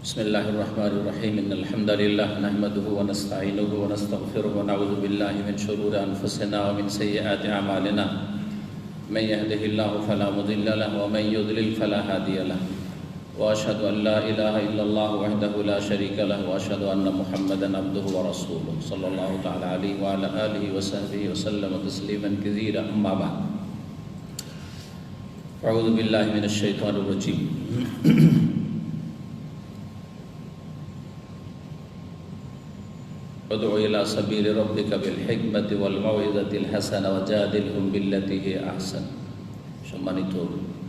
बिस्मिल्लाहिर्रहमानिर्रहीम इन्नल हम्दुलिल्लाह नहमदुहु व नस्तईनुहु व नस्तगफिरुहु व नऊज़ु बिल्लाहि मिन शुरूरि अनफुसिना व मिन सय्यिआति अमालिना मन यहदिहिल्लाहु फला मुदिल्ल लहु व मन युद्लिल फला हादिय लहु व अशहदु अन ला इलाहा इल्लल्लाहु वहदहु ला शरीका लहु व अशहदु अन्ना मुहम्मदन अब्दुहु व रसूलुहु सल्लल्लाहु तआला अलैहि व अला आलिहि व सहबिहि व सल्लम तस्लीमन कसीरा अम्मा बाद अऊज़ु बिल्लाहि मिनश शैतानिर रजीम। उदउ इला सबील रब्बिका बिल हिकमति वल मौइज़ातिल हासाना वजादिलहुम बिल्लती हिया आहसान। सम्मानित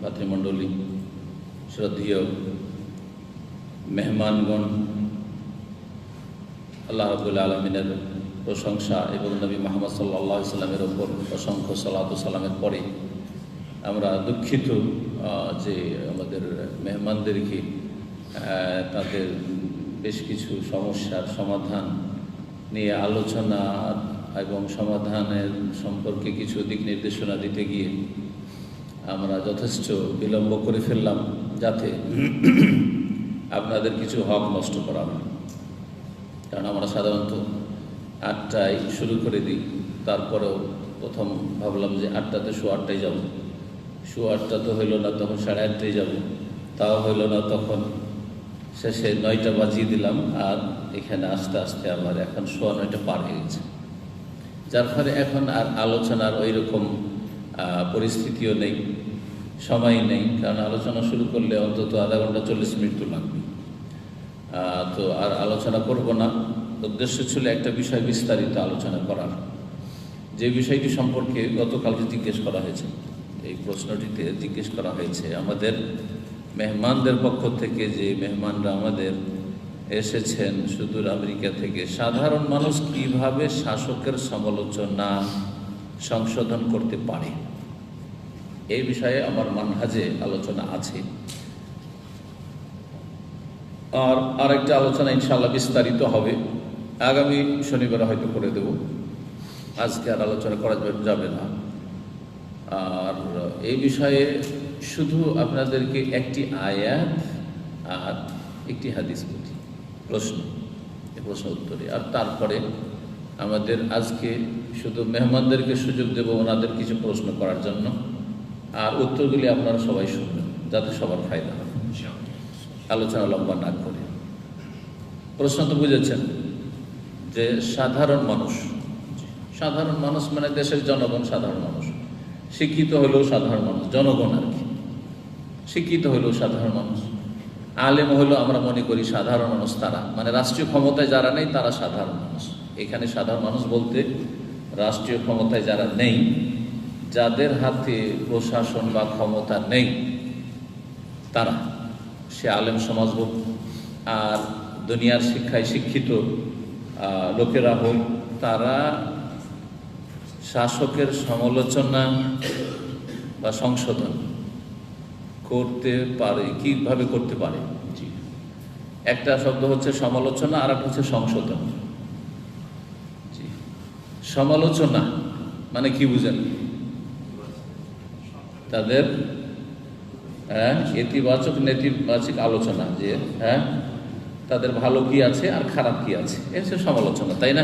भातृमंडলী, श्रद्धेय मेहमानगण, আল্লাহ রাব্বুল আলামিনের প্রশংসা এবং নবী মুহাম্মদ সাল্লাল্লাহু আলাইহি সাল্লামের উপর অসংখ্য সালাত ও সালামের পরে আমরা দুঃখিত যে আমাদের মেহমানদেরকে তাদের বেশ কিছু সমস্যার সমাধান নিয়ে আলোচনা এবং সমাধানের সম্পর্কে কিছু দিক নির্দেশনা দিতে গিয়ে আমরা যথেষ্ট বিলম্ব করে ফেললাম, যাতে আপনাদের কিছু হক নষ্ট করা হয়। কারণ আমরা সাধারণত 8টায় শুরু করে দিই, তারপরেও প্রথম ভাবলাম যে 8টাতে 8:15 যাব, 8:15 তো হইল না, তখন 8:30 যাব, তাও হইল না, তখন শেষে 9টা বাজিয়ে দিলাম। আর এখানে আস্তে আস্তে আমার এখন 9:15 পার হয়ে গেছে, যার ফলে এখন আর আলোচনার ওই রকম পরিস্থিতিও নেই, সময় নেই। কারণ আলোচনা শুরু করলে অন্তত আধা ঘন্টা 40 মিনিট তো লাগবে। তো আর আলোচনা করব না। উদ্দেশ্য ছিল একটা বিষয় বিস্তারিত আলোচনা করার, যে বিষয়টি সম্পর্কে গতকালকে জিজ্ঞেস করা হয়েছে। এই প্রশ্নটিতে জিজ্ঞেস করা হয়েছে আমাদের মেহমানদের পক্ষ থেকে, যে মেহমানরা আমাদের এসেছেন সুদূর আমেরিকা থেকে, সাধারণ মানুষ কিভাবে শাসকের সমালোচনা সংশোধন করতে পারে, এই বিষয়ে আমার মানহাজে আলোচনা আছে। আর আরেকটা আলোচনা ইনশাআল্লাহ বিস্তারিত হবে, আগামী শনিবার হয়তো করে দেব, আজকে আর আলোচনা করা যাবে না। আর এই বিষয়ে শুধু আপনাদেরকে একটি আয়াত আর একটি হাদিস বলি, প্রশ্ন উত্তরে। আর তারপরে আমাদের আজকে শুধু মেহমানদেরকে সুযোগ দেব ওনাদের কিছু প্রশ্ন করার জন্য, আর উত্তরগুলি আপনারা সবাই শুনবেন, যাতে সবার ফায়দা হয়, আলোচনা লম্বা না করে। প্রশ্ন তো বুঝেছেন যে সাধারণ মানুষ মানে দেশের জনগণ, সাধারণ মানুষ, শিক্ষিত হলেও সাধারণ মানুষ, জনগণ আর কি, শিক্ষিত হলেও সাধারণ মানুষ, আলেম হলেও আমরা মনে করি সাধারণ মানুষ। তারা মানে রাষ্ট্রীয় ক্ষমতায় যারা নেই তারা সাধারণ মানুষ। এখানে সাধারণ মানুষ বলতে রাষ্ট্রীয় ক্ষমতায় যারা নেই, যাদের হাতে প্রশাসন বা ক্ষমতা নেই, তারা, সে আলেম সমাজ হোক আর দুনিয়ার শিক্ষায় শিক্ষিত লোকেরা হোক, তারা শাসকের সমালোচনা বা সংশোধন করতে পারে। কিভাবে করতে পারে? একটা শব্দ হচ্ছে সমালোচনা, আর একটা হচ্ছে সংশোধন। সমালোচনা মানে কি বুঝেন? তাদের ইতিবাচক নেতিবাচক আলোচনা, যে তাদের ভালো কি আছে আর খারাপ কি আছে, এ হচ্ছে সমালোচনা, তাই না?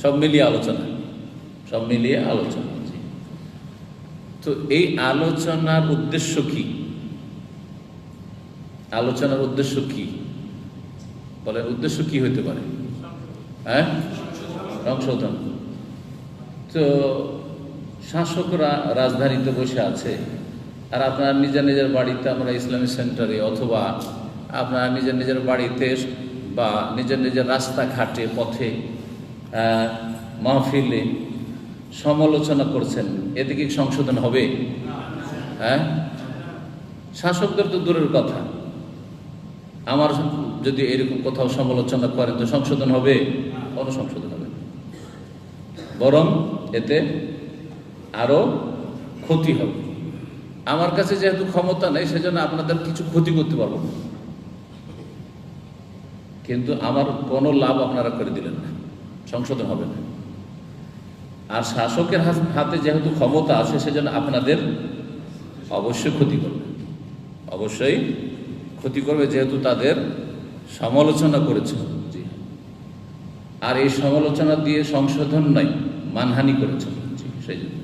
সব মিলিয়ে আলোচনা। তো এই আলোচনার উদ্দেশ্য কি? বলে উদ্দেশ্য কি হইতে পারে? সংশোধন। তো শাসকরা রাজধানীতে বসে আছে, আর আপনার নিজের বাড়িতে, আমরা ইসলামিক সেন্টারে অথবা আপনার নিজের বাড়িতে বা নিজের রাস্তাঘাটে, পথে, মাহফিলে সমালোচনা করছেন, এতে কি সংশোধন হবে? শাসকদের তো দূরের কথা, আমার যদি এরকম কোথাও সমালোচনা করেন তো সংশোধন হবে? কোনো সংশোধন হবে না, বরং এতে আরো ক্ষতি হবে। আমার কাছে যেহেতু ক্ষমতা নেই, সেজন্য আপনাদের কিছু ক্ষতি করতে পারবো না, কিন্তু আমার কোনো লাভ আপনারা করে দিলেন না, সংশোধন হবে না। আর শাসকের হাতে যেহেতু ক্ষমতা আছে, সেজন্য আপনাদের অবশ্যই ক্ষতি করবে, অবশ্যই ক্ষতি করবে, যেহেতু তাদের সমালোচনা করেছে। জি, আর এই সমালোচনা দিয়ে সংশোধন নাই, মানহানি করেছে। জি, সেই জন্য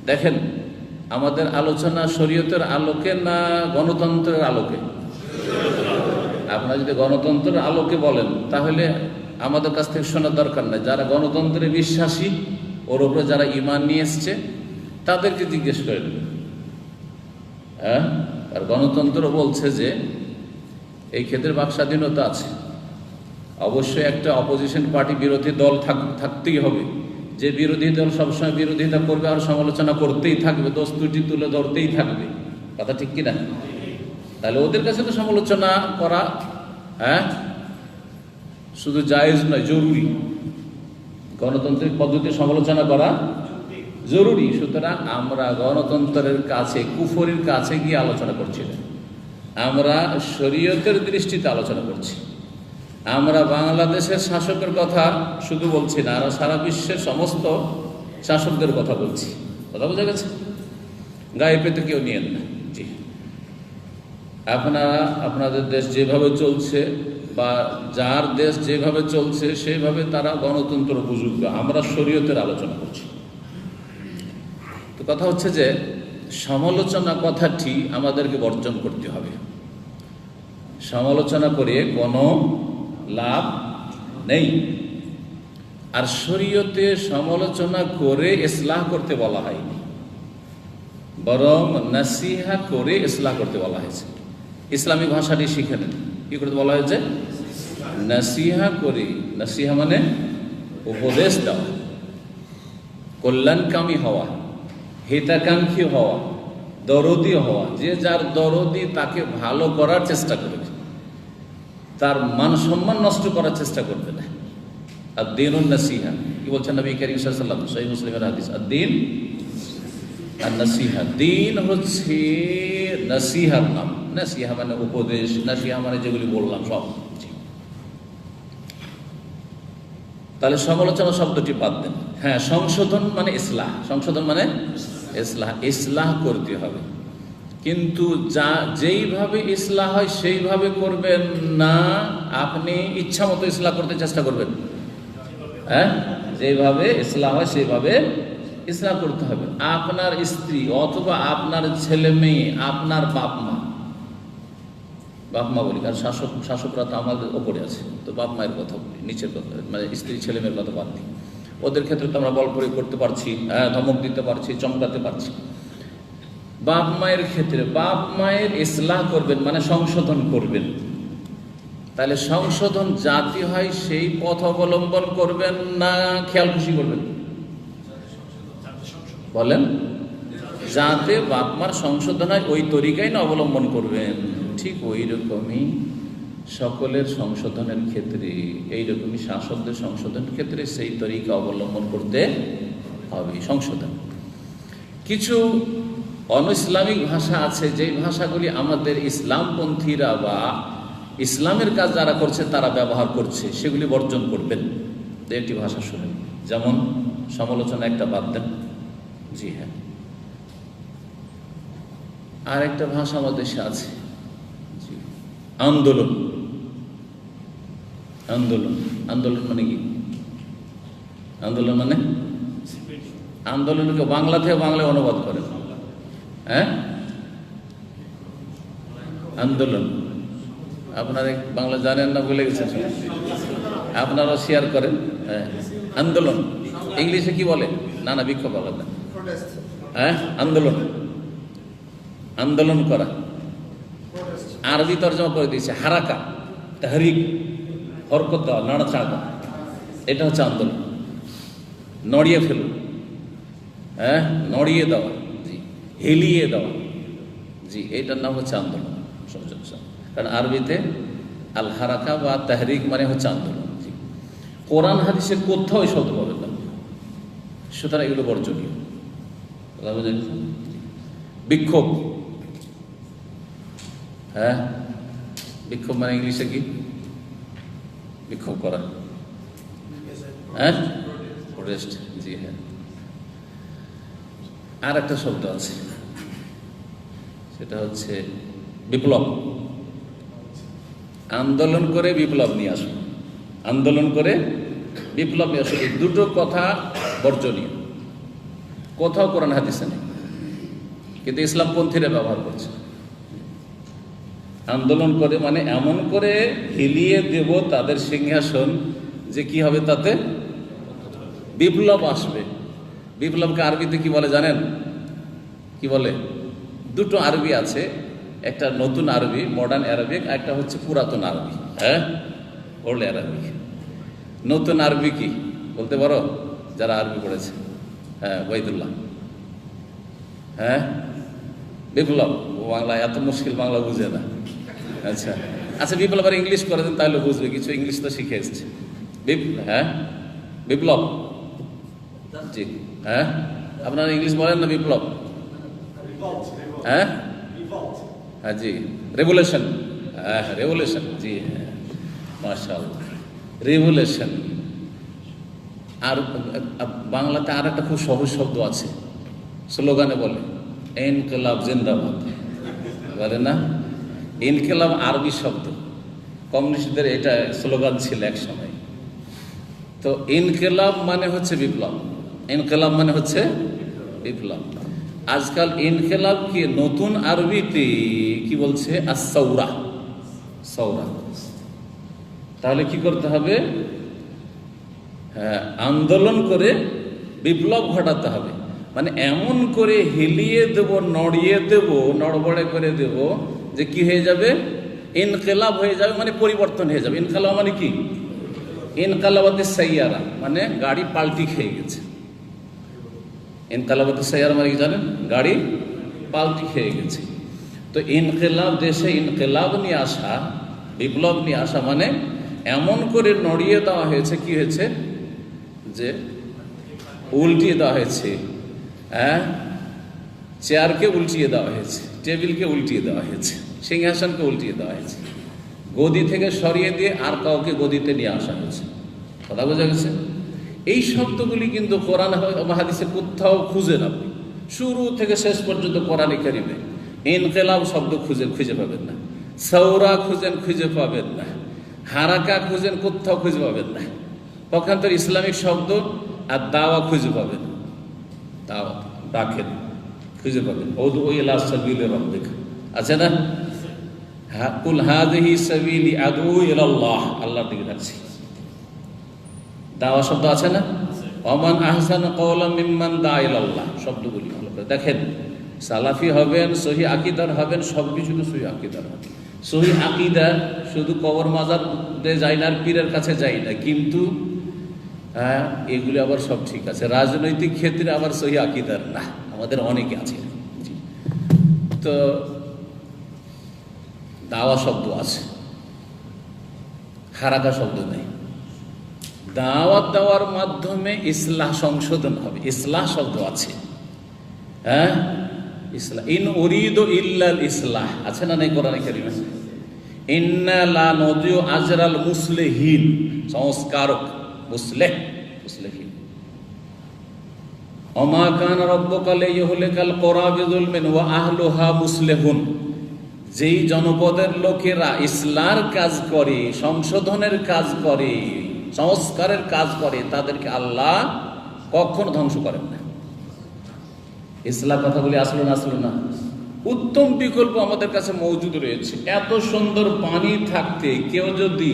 দেখেন আমাদের আলোচনা শরীয়তের আলোকে না গণতন্ত্রের আলোকে? আপনারা যদি গণতন্ত্রের আলোকে বলেন তাহলে আমাদের কাছ থেকে শোনার দরকার নাই। যারা গণতন্ত্রে বিশ্বাসী, ওর উপরে যারা ঈমান নিয়ে এসছে তাদেরকে জিজ্ঞেস করে নেবেন। হ্যাঁ, আর গণতন্ত্র বলছে যে এই ক্ষেত্রে বাক স্বাধীনতা আছে। অবশ্যই একটা অপোজিশন পার্টি, বিরোধী দল থাকতেই হবে। যে বিরোধী দল সবসময় বিরোধিতা করবে আর সমালোচনা করতেই থাকবে, দোষ ত্রুটি তুলে ধরতেই থাকবে, কথা ঠিক কিনা? তাহলে ওদের কাছে তো সমালোচনা করা শুধু জায়েজ নয়, জরুরি। গণতান্ত্রিক পদ্ধতি সমালোচনা করা জরুরি। সুতরাং আমরা গণতন্ত্রের কাছে, কুফরির কাছে গিয়ে আলোচনা করছি না, আমরা শরীয়তের দৃষ্টিতে আলোচনা করছি। আমরা বাংলাদেশের শাসকের কথা শুধু বলছি না, আর সারা বিশ্বের সমস্ত শাসকদের কথা বলছি। কথা বোঝা গেছে? গায়ে পেতে কেউ নিয়েন না। জি, আপনারা আপনাদের দেশ যেভাবে চলছে বা যার দেশ যেভাবে চলছে সেইভাবে তারা গণতন্ত্র বুঝুক, আমরা শরীয়তের আলোচনা করছি। তো কথা হচ্ছে যে সমালোচনা কথাটি আমাদেরকে বর্জন করতে হবে। সমালোচনা করে কোনো লাভ নেই। আর শরীয়তে সমালোচনা করে ইসলাহ করতে বলা হয়নি, বরং নাসিহা করে ইসলাহ করতে বলা হয়েছে। ইসলামী ভাষাটি শিখে নেন। কি করতে বলা হয়েছে? নাসিহা করে। নাসিহা মানে উপদেশ দেওয়া, কল্যাণকামী হওয়া, হিতাকাঙ্ক্ষী হওয়া, দরদি হওয়া। যে যার দরদি তাকে ভালো করার চেষ্টা করবে, তার মান সম্মান নষ্ট করার চেষ্টা করবে না। আর দিনুন নাসিহা, কি বলছেন নবী করিম সাল্লাল্লাহু আলাইহি ওয়াসাল্লাম, সহিহ মুসলিমের হাদিস, আর দিন আর নাসিহা। দিন হচ্ছে নাসিহার নাম। নাসিহা মানে উপদেশ, নাসিহা মানে যেগুলি বললাম সব। তাহলে সমালোচনা শব্দটি বাদ দেন। হ্যাঁ, সংশোধন মানে ইসলাহ। সংশোধন মানে ইসলাহ, ইসলাহ করতে হবে। কিন্তু যেইভাবে ইসলাহ হয় সেইভাবে করবেন না, আপনি ইচ্ছা মতো ইসলাহ করতে চেষ্টা করবেন। হ্যাঁ, যেভাবে ইসলাহ হয় সেইভাবে ইসলাহ করতে হবে। আপনার স্ত্রী অথবা আপনার ছেলে মেয়ে, আপনার বাপ মা বলি, কারণ শাসকরা তো আমাদের ওপরে আছে, তো বাপ মায়ের কথা বলি, নিচের কথা মানে স্ত্রী ছেলে মেয়ের কথা বাদ দিই। ওদের ক্ষেত্রে তো আমরা বল প্রয়োগ করতে পারছি, ধমক দিতে পারছি, চমকাতে পারছি। বাপ মায়ের ক্ষেত্রে বাপ মায়ের ইসলাহ করবেন মানে সংশোধন করবেন। তাহলে সংশোধন জাতি হয় সেই পথ অবলম্বন করবেন না খেয়াল খুশি করবেন? বলেন, যাতে বাপ মার সংশোধন হয় ওই তরিকাই না অবলম্বন করবেন। ঠিক ওই রকমই সকলের সংশোধনের ক্ষেত্রে, এইরকমই শাসকদের সংশোধনের ক্ষেত্রে সেই তরিকা অবলম্বন করতে হবে। সংশোধন কিছু অনইসলামিক ভাষা আছে, যেই ভাষাগুলি আমাদের ইসলামপন্থীরা বা ইসলামের কাজ যারা করছে তারা ব্যবহার করছে, সেগুলি বর্জন করবেন। একটি ভাষা শুনেন, যেমন সমালোচনা একটা বাদ দেন। জি হ্যাঁ, আর একটা ভাষা আমাদের দেশে আছে, আন্দোলন। আন্দোলন আন্দোলন মানে কি? আন্দোলন মানে আন্দোলনকে বাংলা থেকে বাংলায় অনুবাদ করে। হ্যাঁ, আন্দোলন। আপনারা বাংলা জানেন না, বলে গেছেন, আপনারা শেয়ার করেন। হ্যাঁ, আন্দোলন ইংলিশে কি বলে? না বিক্ষোভ আলাদা। হ্যাঁ, আন্দোলন, আন্দোলন করা। আরবি তর্জমা করে দিয়েছে হারাকা, তাহরিক, হরকত দেওয়া, নাড়াচাড়া দেওয়া। এটা হচ্ছে আন্দোলন। নড়িয়ে ফেলুন, হ্যাঁ, নড়িয়ে দেওয়া, জি, হেলিয়ে দেওয়া, জি, এটার নাম হচ্ছে আন্দোলন। কারণ আরবিতে আল হারাকা বা তাহরিক মানে হচ্ছে আন্দোলন। জি, কোরআন হাদিসে কোথাও এই শব্দ পাবেন না। সুতরাং এগুলো বর্জনীয়। বিক্ষোভ, হ্যাঁ, বিক্ষোভ মানে ইংলিশে কি? বিক্ষোভ করা, হ্যাঁ, প্রোটেস্ট। জি হ্যাঁ। আর একটা শব্দ আছে, সেটা হচ্ছে বিপ্লব। আন্দোলন করে বিপ্লব নিয়ে আসুন, আন্দোলন করে বিপ্লব নিয়ে আসুন। এই দুটো কথা বর্জনীয়, কোথাও কোরআন হাদিসে নেই, কিন্তু ইসলামপন্থীরা ব্যবহার করছে। আন্দোলন করে মানে এমন করে হিলিয়ে দেব তাদের সিংহাসন যে কি হবে, তাতে বিপ্লব আসবে। বিপ্লবকে আরবিতে কি বলে জানেন? কি বলে? দুটো আরবি আছে, একটা নতুন আরবি মডার্ন অ্যারাবিক, একটা হচ্ছে পুরাতন আরবি, হ্যাঁ, ওল্ড অ্যারাবিক। নতুন আরবি কি বলতে পারো যারা আরবি পড়েছে? হ্যাঁ, ওয়াইদুল্লাহ। হ্যাঁ, বিপ্লব। বাংলা এত মুশকিল, বাংলা বুঝে না। আচ্ছা আচ্ছা, বিপ্লব আর ইংলিশ করে দেন তাহলে বুঝবে কিছু, ইংলিশ তো শিখে এসছে। হ্যাঁ, বিপ্লব, জি। হ্যাঁ, আপনারা ইংলিশ বলেন না বিপ্লব? হ্যাঁ হ্যাঁ জি, রেভুলেশন। হ্যাঁ, রেভুলেশন, জি হ্যাঁ, মাশাআল্লাহ, রেভুলেশন। আর বাংলাতে আর একটা খুব সহজ শব্দ আছে, স্লোগানে বলে ইনকিলাব জিন্দাবাদ, বলে না? ইনকিলাব আরবি শব্দ, কমিউনিস্টদের এটা স্লোগান ছিল এক সময়। তো ইনকিলাব মানে হচ্ছে বিপ্লব, ইনকিলাব মানে হচ্ছে বিপ্লব। আজকাল ইনকিলাবকে নতুন আরবিতে কি বলছে? আস-সাওরা, সাওরা। তাহলে কি করতে হবে? হ্যাঁ, আন্দোলন করে বিপ্লব ঘটাতে হবে, মানে এমন করে হিলিয়ে দেব, নড়িয়ে দেব, নড়বড়ে করে দেব যে কি হয়ে যাবে? ইনকিলাব হয়ে যাবে, মানে পরিবর্তন হয়ে যাবে। ইনকিলাব মানে কি? ইনকালাবাতে সাইয়ারা মানে গাড়ি পাল্টি খেয়ে গেছে। ইনকালাবাতে সাইয়ারা মানে কি জানেন? গাড়ি পাল্টি খেয়ে গেছে। তো ইনকিলাব, দেশে ইনকিলাব নিয়ে আসা, বিপ্লব নিয়ে আসা মানে এমন করে নড়িয়ে দেওয়া হয়েছে, কি হয়েছে? যে উল্টিয়ে দেওয়া হয়েছে। হ্যাঁ, চেয়ারকে উল্টিয়ে দেওয়া হয়েছে, টেবিলকে উল্টিয়ে দেওয়া হয়েছে, সিংহাসনকে উল্টিয়ে দেওয়া হয়েছে, গদি থেকে সরিয়ে দিয়ে আর কাউকে গদিতে নিয়ে আসা হয়েছে। কথা বোঝা গেছে? এই শব্দগুলি কিন্তু কোরআন হাদিসে কোথাও খুঁজে না, শুরু থেকে শেষ পর্যন্ত কোরআনে কারিমে ইনকিলাব শব্দ খুঁজে পাবেন না, সৌরা খুঁজে পাবেন না, হারাকা কোথাও খুঁজে পাবেন না। পক্ষান্তর ইসলামিক শব্দ আর দাওয়া খুঁজে পাবেন, দাওয়া ডাকেন খুঁজে পাবেন। ওই লাস্ট আছে না? কুল হাযিহি সাবিলি আদউ ইলাল্লাহ, আল্লাহর দিকে ডাকছি। দাওয়া শব্দ আছে না? ওমান আহসানু কওলাম মিম্মান দা ইলাল্লাহ, শব্দগুলি ভালো করে দেখেন। সালাফি হবেন, সহি আকীদার হবেন, সব কিছু তো সহি আকীদার হবে। সহি আকীদা শুধু কবর মাজারে যাই না, আর পীরের কাছে যাই না, কিন্তু হ্যাঁ, এগুলি আবার সব ঠিক আছে। রাজনৈতিক ক্ষেত্রে আবার সহি আকীদার না, আমাদের অনেকে আছে। তো দাওয়া শব্দ আছে, হারাকা শব্দ নেই। দাওয়াত দেওয়ার মাধ্যমে ইসলাহ সংশোধন হবে, ইসলাহ শব্দ আছে। হ্যাঁ, ইসলাহ, ইন উরিদু ইল্লাল ইসলাহ আছে না? নেই কোরআনে কারিমে? ইন্না লা নুযিউ আজরাল মুসলিহিন, সংস্কারক, মুসলিহিন। ওমা কানা রাব্বুকা লিয়ুহলিকাল কুরা বিযুলমিন ওয়া আহলুহা মুসলিহুন। যেই জনপদের লোকেরা ইসলার কাজ করে, সংশোধনের কাজ করে, সংস্কারের কাজ করে, তাদেরকে আল্লাহ কখনো ধ্বংস করেন না। ইসলাম কথাগুলি আসলো না? উত্তম বিকল্প আমাদের কাছে মজুদ রয়েছে। এত সুন্দর পানি থাকতে কেউ যদি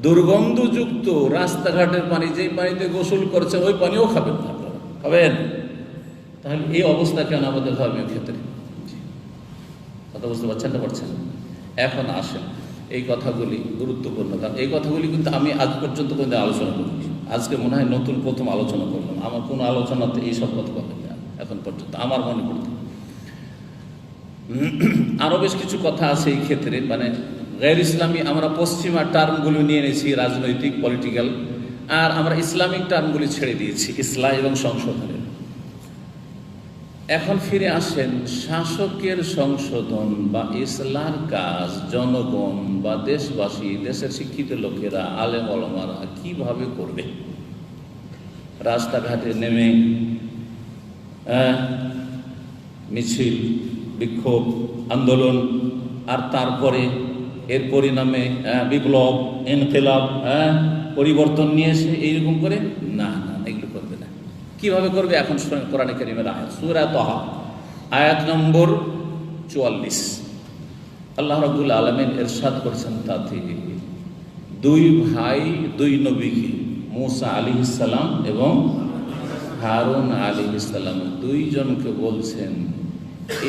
দুর্গন্ধযুক্ত রাস্তাঘাটের পানি, যেই পানিতে গোসল করছে ওই পানিও খাবেন না, আপনারা খাবেন? তাহলে এই অবস্থা কেন আমাদের ধর্মীয় ক্ষেত্রে? কথা বুঝতে পারছেন না? পারছেন? এখন আসেন, এই কথাগুলি গুরুত্বপূর্ণ, কারণ এই কথাগুলি কিন্তু আমি আজ পর্যন্ত কোনো আলোচনা করিনি। আজকে মনে হয় নতুন প্রথম আলোচনা করলাম। আমার কোনো আলোচনাতে এইসব কথা বলেন না এখন পর্যন্ত, আমার মনে পড়তে। আরও বেশ কিছু কথা আছে এই ক্ষেত্রে, মানে গैर ইসলামী, আমরা পশ্চিমা টার্মগুলো নিয়ে এনেছি, রাজনৈতিক, পলিটিক্যাল, আর আমরা ইসলামিক টার্মগুলি ছেড়ে দিয়েছি, ইসলাহ এবং সংশোধনের। এখন ফিরে আসেন, শাসকের সংশোধন বা ইসলার কাজ জনগণ বা দেশবাসী, দেশের শিক্ষিত লোকেরা, আলেম ওলামারা কিভাবে করবে? রাস্তাঘাটে নেমে মিছিল, বিক্ষোভ, আন্দোলন, আর তারপরে এর পরিণামে বিপ্লব, ইনকিলাব, পরিবর্তন নিয়ে এসে এইরকম করে না না এগুলো করবে না। কিভাবে করবে? এখন কোরআনে কারীমের আয়াত, সূরা তাহা আয়াত নম্বর 44। আল্লাহ রাব্বুল আলামিন ইরশাদ করেছেন তাতে দুই ভাই, দুই নবীকে, মূসা আলাইহিস সালাম এবং হারুন আলাইহিস সালাম, দুইজনকে বলছেন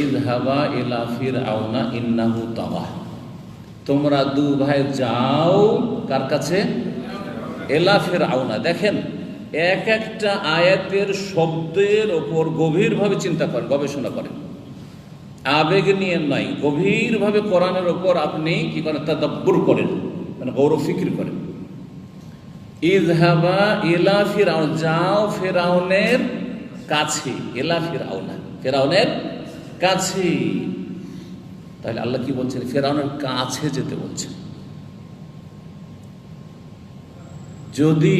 ইযহাবা ইলা ফিরআউনা ইন্নাহু তাগা, তোমরা দু ভাই যাও কার কাছে? এলা ফিরআউনা। দেখেন, এক একটা আয়াতের শব্দের ওপর গভীরভাবে চিন্তা করেন, গবেষণা করেন, আবেগ নিয়ে নাই, গভীরভাবে কোরআনের ওপর আপনি কি করেন? তাদাব্বুর করেন, মানে গৌর ফিকির করেন। ইযহাবা ইলা ফিরআউন, যাও ফিরআউনের কাছে, এলা ফিরআউনা, ফিরআউনের কাছে। তাহলে আল্লাহ কি বলছেন? ফিরআউনের কাছে যেতে বলছেন। যদি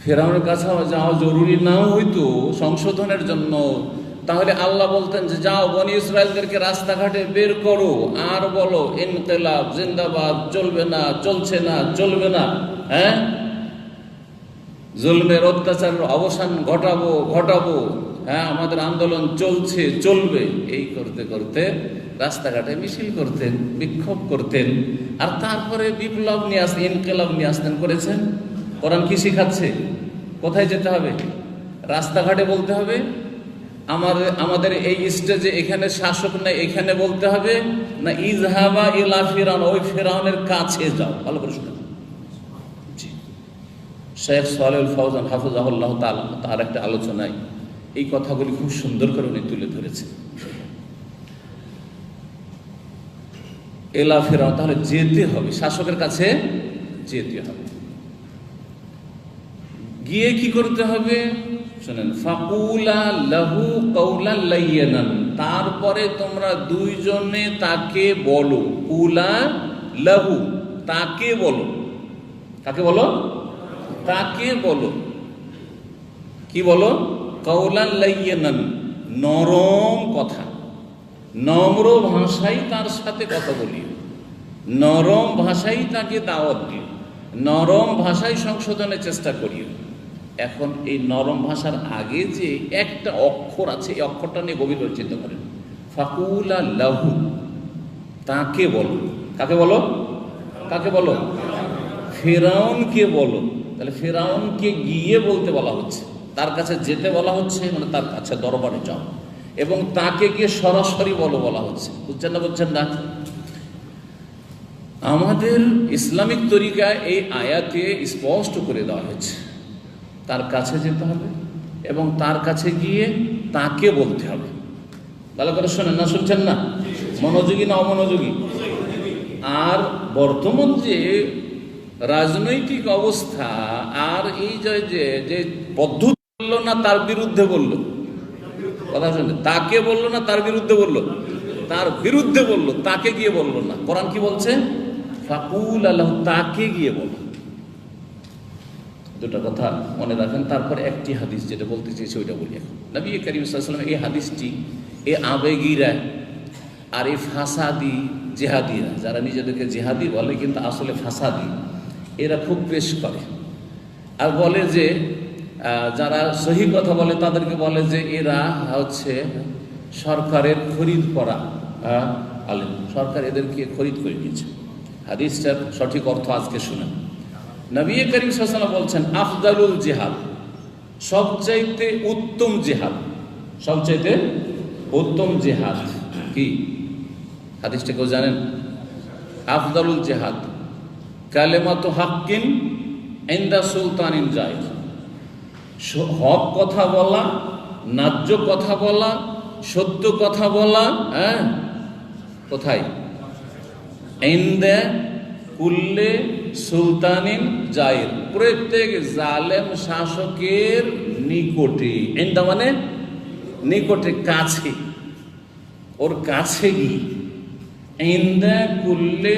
ফিরআউনের কাছে যাওয়া জরুরি নাও হইতো সংশোধনের জন্য, তাহলে আল্লাহ বলতেন যে যাও বনি ইসরায়েলদেরকে রাস্তাঘাটে বের করো আর বলো ইনকিলাব জিন্দাবাদ, চলবে না, চলছে না, চলবে না, জুলমের অত্যাচারের অবসান ঘটাবো, আমাদের আন্দোলন চলছে, চলবে, এই করতে করতে রাস্তাঘাটে মিছিল করতেন, বিক্ষোভ করতেন, আর তারপরে বিপ্লব নিয়ে আসতেন, ইনকিলাব নিয়ে আসতেন। করেছেন? কোরআন কি শিখাচ্ছে? কোথায় যেতে হবে? রাস্তাঘাটে বলতে হবে? আমাদের এই স্টেজে এখানে শাসক নাই এখানে বলতে হবে? না ইযহাবা ইলা ফিরআউন, ওই ফিরআউনের কাছে যাও। ভালো করে শুনুন। শেখ সালেহুল ফাওজান হাফিজাহুল্লাহ তাআলা তার একটা আলোচনায় এই কথাগুলি খুব সুন্দর করে উনি তুলে ধরেছেন। এলা ফিরআউন, তাহলে যেতে হবে, শাসকের কাছে যেতে হবে। গিয়ে কি করতে হবে? শুনেন, ফাকুলা লাহু কাওলান লাইয়িনান, তারপরে তোমরা দুইজনে তাকে বলো, কুলা লাহু, তাকে বলো। কাকে বলো? তাকে বলো। কি বলো? কাওলান লাইয়িনান, নরম কথা, নম্র ভাষায় তার সাথে কথা বলিও, নরম ভাষায় তাকে দাওয়াত দিও, নরম ভাষায় সংশোধনের চেষ্টা করিও। এখন এই নরম ভাষার আগে যে একটা অক্ষর আছে, এই অক্ষরটা নিয়ে গভীরভাবে চিন্তা করেন। ফাকুলা লাহু, তাকে বলো। কাকে বলো? কাকে বলো? ফিরআউনকে বলো। তাহলে ফিরআউনকে গিয়ে বলতে বলা হচ্ছে, তার কাছে যেতে বলা হচ্ছে, মানে তার কাছে দরবারে যাও, এবং তাকে গিয়ে সরাসরি বলা হচ্ছে। বুঝছেন না? বুঝছেন না? আমাদের ইসলামিক তরিকায় এই আয়াতে স্পষ্ট করে দেওয়া হয়েছে, তার কাছে যেতে হবে এবং তার কাছে গিয়ে তাকে বলতে হবে। ভালো করে শোনেন, না শুনছেন না? মনোযোগী না অমনোযোগী? আর বর্তমান যে রাজনৈতিক অবস্থা, আর এই যে পদ্ধতি বললো না তার বিরুদ্ধে বললো, কথা শুনে, তাকে বললো না তার বিরুদ্ধে বললো, তার বিরুদ্ধে বললো, তাকে গিয়ে বললো না। কোরআন কি বলছে? ফাকুল আল্লাহ, তাকে গিয়ে বলো। দুটা কথা মনে রাখেন। তারপর একটি হাদিস যেটা বলতে চেয়েছি ওইটা বলি এখন। নবী করিম সাল্লাল্লাহু আলাইহি ওয়াসাল্লাম এই হাদিসটি, এই আবেগীরা আর এই ফাসাদি জেহাদিরা, যারা নিজেদেরকে জেহাদি বলে কিন্তু আসলে ফাসাদি, এরা খুব পেশ করে আর বলে যে যারা সহি কথা বলে তাদেরকে বলে যে এরা হচ্ছে সরকারের খরিদ করা আলেম, সরকার এদেরকে খরিদ করে নিয়েছে। হাদিসটার সঠিক অর্থ আজকে শুনেন। নবী করিম সাল্লাল্লাহু আলাইহি ওয়াসাল্লাম বলছেন আফদালুল জিহাদ, সবচাইতে উত্তম জিহাদ, সবচাইতে উত্তম জিহাদ কি? হাদিসটা কেউ জানেন? আফদালুল জিহাদ কালেমাতু হাক্কিন ইনদা সুলতানিন জায়ের, হক কথা বলা, ন্যায্য কথা বলা, সত্য কথা বলা, কোথায়? ইনদা কুল্লে সুলতানিন জায়ের, প্রত্যেক জালেম শাসকের নিকটে। ইনদা মানে নিকটে, কাছে, ওর কাছে গিয়ে। ইনদা কুল্লে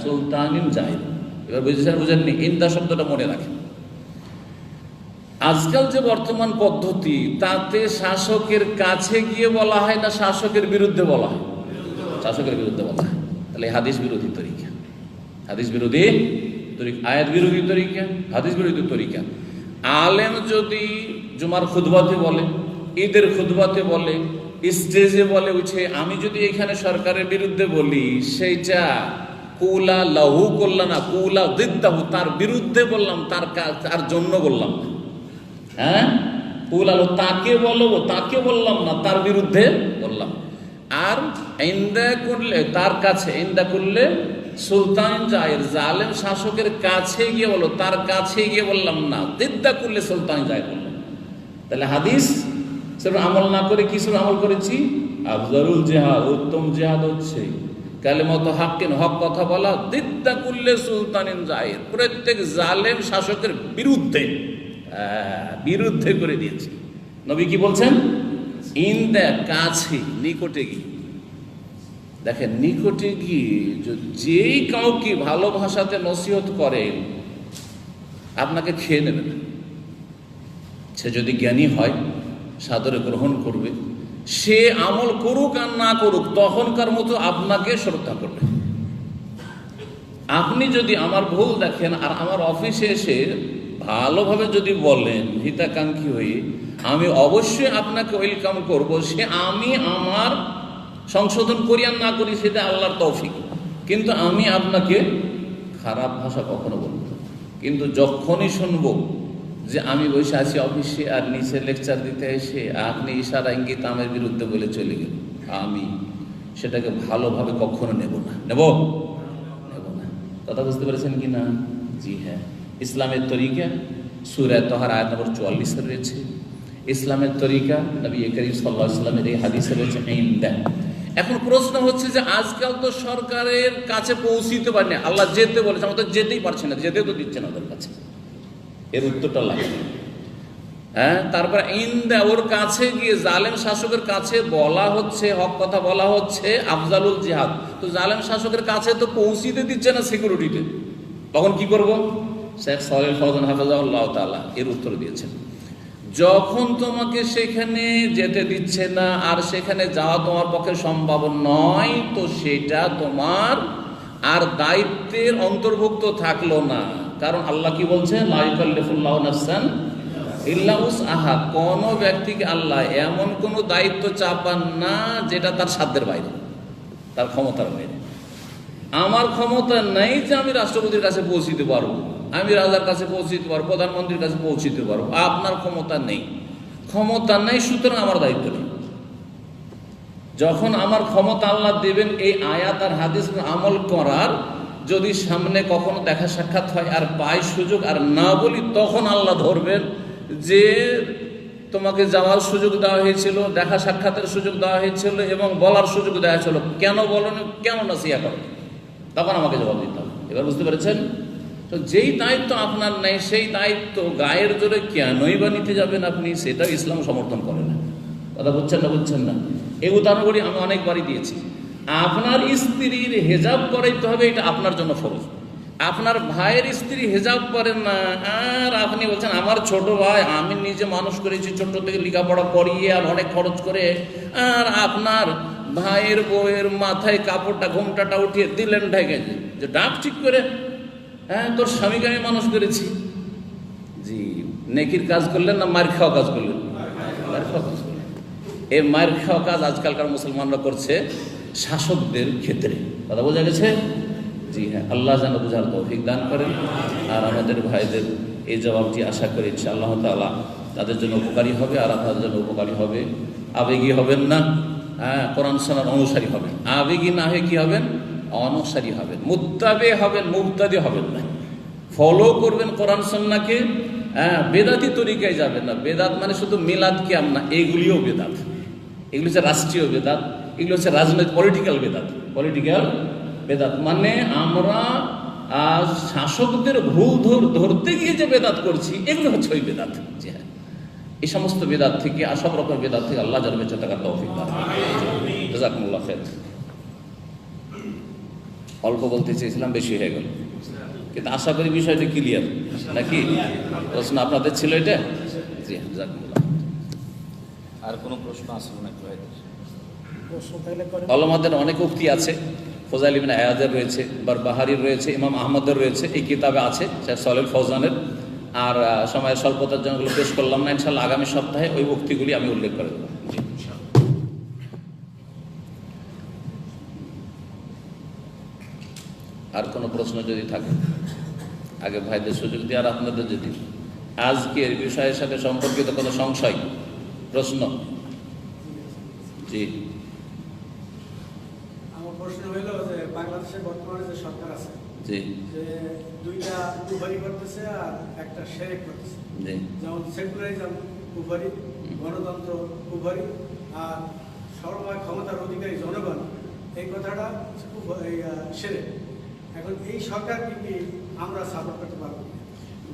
সুলতানিন জায়ের। এবার বুঝেছেন বুঝেননি? ইনদা শব্দটা মনে রাখেন। আজকাল যে বর্তমান পদ্ধতি, তাতে শাসকের কাছে গিয়ে বলা হয় না শাসকের বিরুদ্ধে বলা হয়? শাসকের বিরুদ্ধে বলা হয়। তাহলে হাদিস বিরোধী তরিকা, হাদিস বিরোধী তরিকা, আয়াত বিরোধী তরিকা, হাদিস বিরোধী তরিকা। আলেম যদি জুমার খুতবাতে বলে, ঈদের খুতবাতে বলে, স্টেজে বলে উঠে, আমি যদি এখানে সরকারের বিরুদ্ধে বলি, সেইটা কুলা লাহু করলাম না, কুলা দিদ্দাহু, তার বিরুদ্ধে বললাম, তার জন্য বললাম না। হ্যাঁ, কুলা তাকে বলবো, তাকে বললাম না, তার বিরুদ্ধে বললাম। আর ইন্দা করলে, তার কাছে, ইন্দা করলে সুলতান জায়ের, জালেম শাসকের কাছে গিয়ে বলো, তার কাছে গিয়ে বললাম না, দিদ্দা করলে সুলতান জায়ের বললাম। তাহলে হাদিস সেটা আমল না করে কি সব আমল করেছি? আফজালুল জিহাদ, উত্তম জিহাদ হচ্ছে কালেমাত হাক্কিন, হক কথা বলা, দিদ্দা করলে সুলতানিন জায়ের, প্রত্যেক জালেম শাসকের বিরুদ্ধে, বিরুদ্ধে করে দিয়েছে। নবী কি বলছেন? ইন্দা, কাছে, নিকটে গিয়ে। দেখেন, নিকটে গিয়ে যেই কাউকে ভালো ভাষাতে নসিহত করেন, আপনাকে খেয়ে নেবে না। সে যদি জ্ঞানী হয়, সাদরে গ্রহণ করবে, সে আমল করুক আর না করুক, তখনকার মতো আপনাকে শ্রদ্ধা করবে। আপনি যদি আমার ভুল দেখেন আর আমার অফিসে এসে ভালোভাবে যদি বলেন, হিতাকাঙ্ক্ষী হয়ে, আমি অবশ্যই আপনাকে ওয়েলকাম করব। সে আমি আমার সংশোধন করি আর না করি সেটা আল্লাহর তৌফিক, কিন্তু আমি আপনাকে খারাপ ভাষা কখনো বলব না। কিন্তু যখনই শুনবো যে আমি বসে আছি অফিসে আর নিচে লেকচার দিতে এসে আপনি ইশারা ইঙ্গিত আমার বিরুদ্ধে বলে চলে গেল, আমি সেটাকে ভালোভাবে কখনো নেব না, নেব না। কথা বুঝতে পেরেছেন কি না? জি হ্যাঁ, ইসলামের তরিকা সূরা তাহার আয়াত নম্বর 44 রয়েছে। ইসলামের তরিকা নবী করিম সাল্লাল্লাহু আলাইহি ওয়াসাল্লামের এই হাদিসে রয়েছে ইনদা। এখন প্রশ্ন হচ্ছে যে আজকাল তো সরকারের কাছে পৌঁছিতে পারে না, আল্লাহ যেতে বলেছে, আমরা তো যেতেই পারছি না, যেতে তো দিচ্ছে না ওদের কাছে। এর উত্তরটা লাগে। হ্যাঁ, তারপর ইন্দা, ওর কাছে গিয়ে জালেম শাসকের কাছে বলা হচ্ছে, হক কথা বলা হচ্ছে, আফজালুল জিহাদ। তো জালেম শাসকের কাছে তো পৌঁছিতে দিচ্ছে না সিকিউরিটিতে, তখন কি করব? শেখ সালেহ ফওজান হাফিজাহুল্লাহ তাআলা এর উত্তর দিয়েছেন, যখন তোমাকে সেখানে যেতে দিচ্ছে না আর সেখানে যাওয়া তোমার পক্ষে সম্ভব নয়, তো সেটা তোমার আর দায়িত্বের অন্তর্ভুক্ত থাকলো না। কারণ আল্লাহ কি বলছেন? লা ইউকাল্লিফুল্লাহু নাফসান ইল্লা উসআহা, কোন ব্যক্তিকে আল্লাহ এমন কোন দায়িত্ব চাপান না যেটা তার সাধ্যের বাইরে, তার ক্ষমতার বাইরে। আমার ক্ষমতা নাই যে আমি রাষ্ট্রপতির কাছে পৌঁছিতে পারবো, আমি রাজার কাছে পৌঁছিতে পারবো, প্রধানমন্ত্রীর কাছে পৌঁছিতে পারবো। আপনার ক্ষমতা নেই, ক্ষমতা নেই, সুতরাং আমার দায়িত্ব নেই। যখন আমার ক্ষমতা আল্লাহ দেবেন এই আয়াত আর হাদিস আমল করার, যদি সামনে কখনো দেখা সাক্ষাৎ হয় আর পাই সুযোগ আর না বলি, তখন আল্লাহ ধরবেন যে তোমাকে যাওয়ার সুযোগ দেওয়া হয়েছিল, দেখা সাক্ষাতের সুযোগ দেওয়া হয়েছিল এবং বলার সুযোগ দেওয়া হয়েছিল, কেন বলনি, কেন নসিহা করো, তখন আমাকে জবাব দিতে হবে। এবার বুঝতে পেরেছেন? তো যেই দায়িত্ব আপনার নেই সেই দায়িত্ব গায়ের জোরে কেনই বা নিতে যাবেন আপনি, সেটাও ইসলাম সমর্থন করে না। কথা বুঝছেন না? বুঝছেন না? এই উদাহরণগুলি আমি অনেকবারই দিয়েছি। আপনার স্ত্রীর হেজাব করাইতে হবে, এটা আপনার জন্য ফরজ। আপনার ভাইয়ের স্ত্রী হেজাব করেন না, আর আপনি বলছেন আমার ছোট ভাই, আমি নিজে মানুষ করেছি ছোট থেকে লেখাপড়া করিয়ে আর অনেক খরচ করে, আর আপনার ভাইয়ের বউয়ের মাথায় কাপড়টা ঘোমটাটা উঠিয়ে দিলেন ঢেকে, যে ডাক ঠিক করে, হ্যাঁ তোর স্বামীকে আমি মানুষ করেছি। জি, নেকির কাজ করলেন না মার খাওয়া কাজ করলেন? মার খাওয়া কাজ করলেন। এই মার খাওয়া কাজ আজকালকার মুসলমানরা করছে শাসকদের ক্ষেত্রে। কথা বোঝা গেছে? জি হ্যাঁ, আল্লাহ যেন বুঝার তৌফিক দান করেন। আর আমাদের ভাইদের এই জবাবটি আশা করি ইনশাআল্লাহ তাআলা তাদের জন্য উপকারী হবে আর আপনাদের জন্য উপকারী হবে। আবেগী হবেন না, হ্যাঁ, কোরআন সুন্নাহর অনুসারী হবেন। আবেগী না হয়ে কি হবেন? অনুসারী হবেন, মুত্তাবে হবেন, মুবতাদি হবেন না। ফলো করবেন কোরআন সুন্নাহকে, হ্যাঁ, বেদাতি তরিকায় যাবেন না। বেদাত মানে শুধু মিলাদ কিয়াম না, এগুলিও বেদাত। এগুলি হচ্ছে রাষ্ট্রীয় বেদাত, এগুলো হচ্ছে রাজনৈতিক পলিটিক্যাল বেদাত। পলিটিক্যাল বেদাত মানে আমরা শাসকদের ভুল ধরতে গিয়ে যে বেদাত করছি, এগুলো হচ্ছে ওই বেদাত। জি হ্যাঁ, এই সমস্ত বেদাত থেকে আর সব রকম বেদাত থেকে আল্লাহ যেন বেঁচে থাকার তৌফিক দান করেন। জাযাকুমুল্লাহ খাইর। অল্প বলতে চেয়েছিলাম, বেশি হয়ে গেল, কিন্তু আশা করি বিষয়টা ক্লিয়ার নাকি? প্রশ্ন আপনাদের ছিল এটা? জি হ্যাঁ, জাযাকুমুল্লাহ। আর কোনো প্রশ্ন আসলো নাকি ভাই? ওলামাদের অনেক উক্তি আছে, ফজাইল ইবনে আয়াদের রয়েছে, বারবাহারির রয়েছে, ইমাম আহমদের রয়েছে, এই কিতাবে আছে শেখ সালেহ ফৌজানের। আর সময়ের স্বল্পতার জন্য পেশ করলাম না, ইনশাল্লাহ আগামী সপ্তাহে ওই উক্তিগুলি আমি উল্লেখ করে দেবো। আর কোনো প্রশ্ন যদি থাকে আগে ভাইদের সুযোগ দিয়ে, আর আপনাদের যদি আজকের বিষয়ের সাথে সম্পর্কিত কোনো সংশয় প্রশ্ন। জি, আমার প্রশ্ন হইল যে বাংলাদেশের বর্তমানে যে সরকার আছে, জি, যে দুইটা কুফারি করতেছে আর একটা শেরেক করতেছে। জি, যেমন সেকুলারিজম কুফারি, গণতন্ত্র কুফারি, আর সর্বময় ক্ষমতার অধিকারী জনগণ, এই কথাটা শেরেক। এখন এই সরকারকে কি আমরা সাপোর্ট করতে পারবো?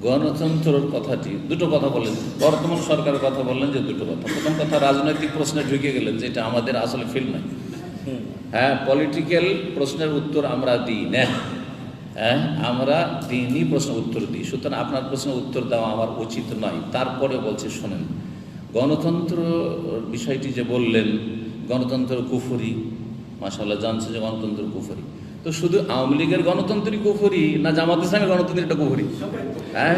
গণতন্ত্রের কথাটি দুটো কথা বললেন, বর্তমান সরকারের কথা বললেন যে দুটো কথা। প্রথম কথা, রাজনৈতিক প্রশ্নে ঢুকে গেলেন, যেটা আমাদের আসলে ফিল্ড নয়। হ্যাঁ, পলিটিক্যাল প্রশ্নের উত্তর আমরা দিই না, হ্যাঁ আমরা দিনই প্রশ্ন উত্তর দিই, সুতরাং আপনার প্রশ্নের উত্তর দেওয়া আমার উচিত নয়। তারপরে বলছে শোনেন, গণতন্ত্র বিষয়টি যে বললেন, গণতন্ত্র কুফরি, মাশাআল্লাহ জানছে যে গণতন্ত্র কুফরি। তো শুধু আওয়ামী লীগের গণতন্ত্রই কুফরি না জামাত ইসলামের গণতন্ত্রটা কুফরি? হ্যাঁ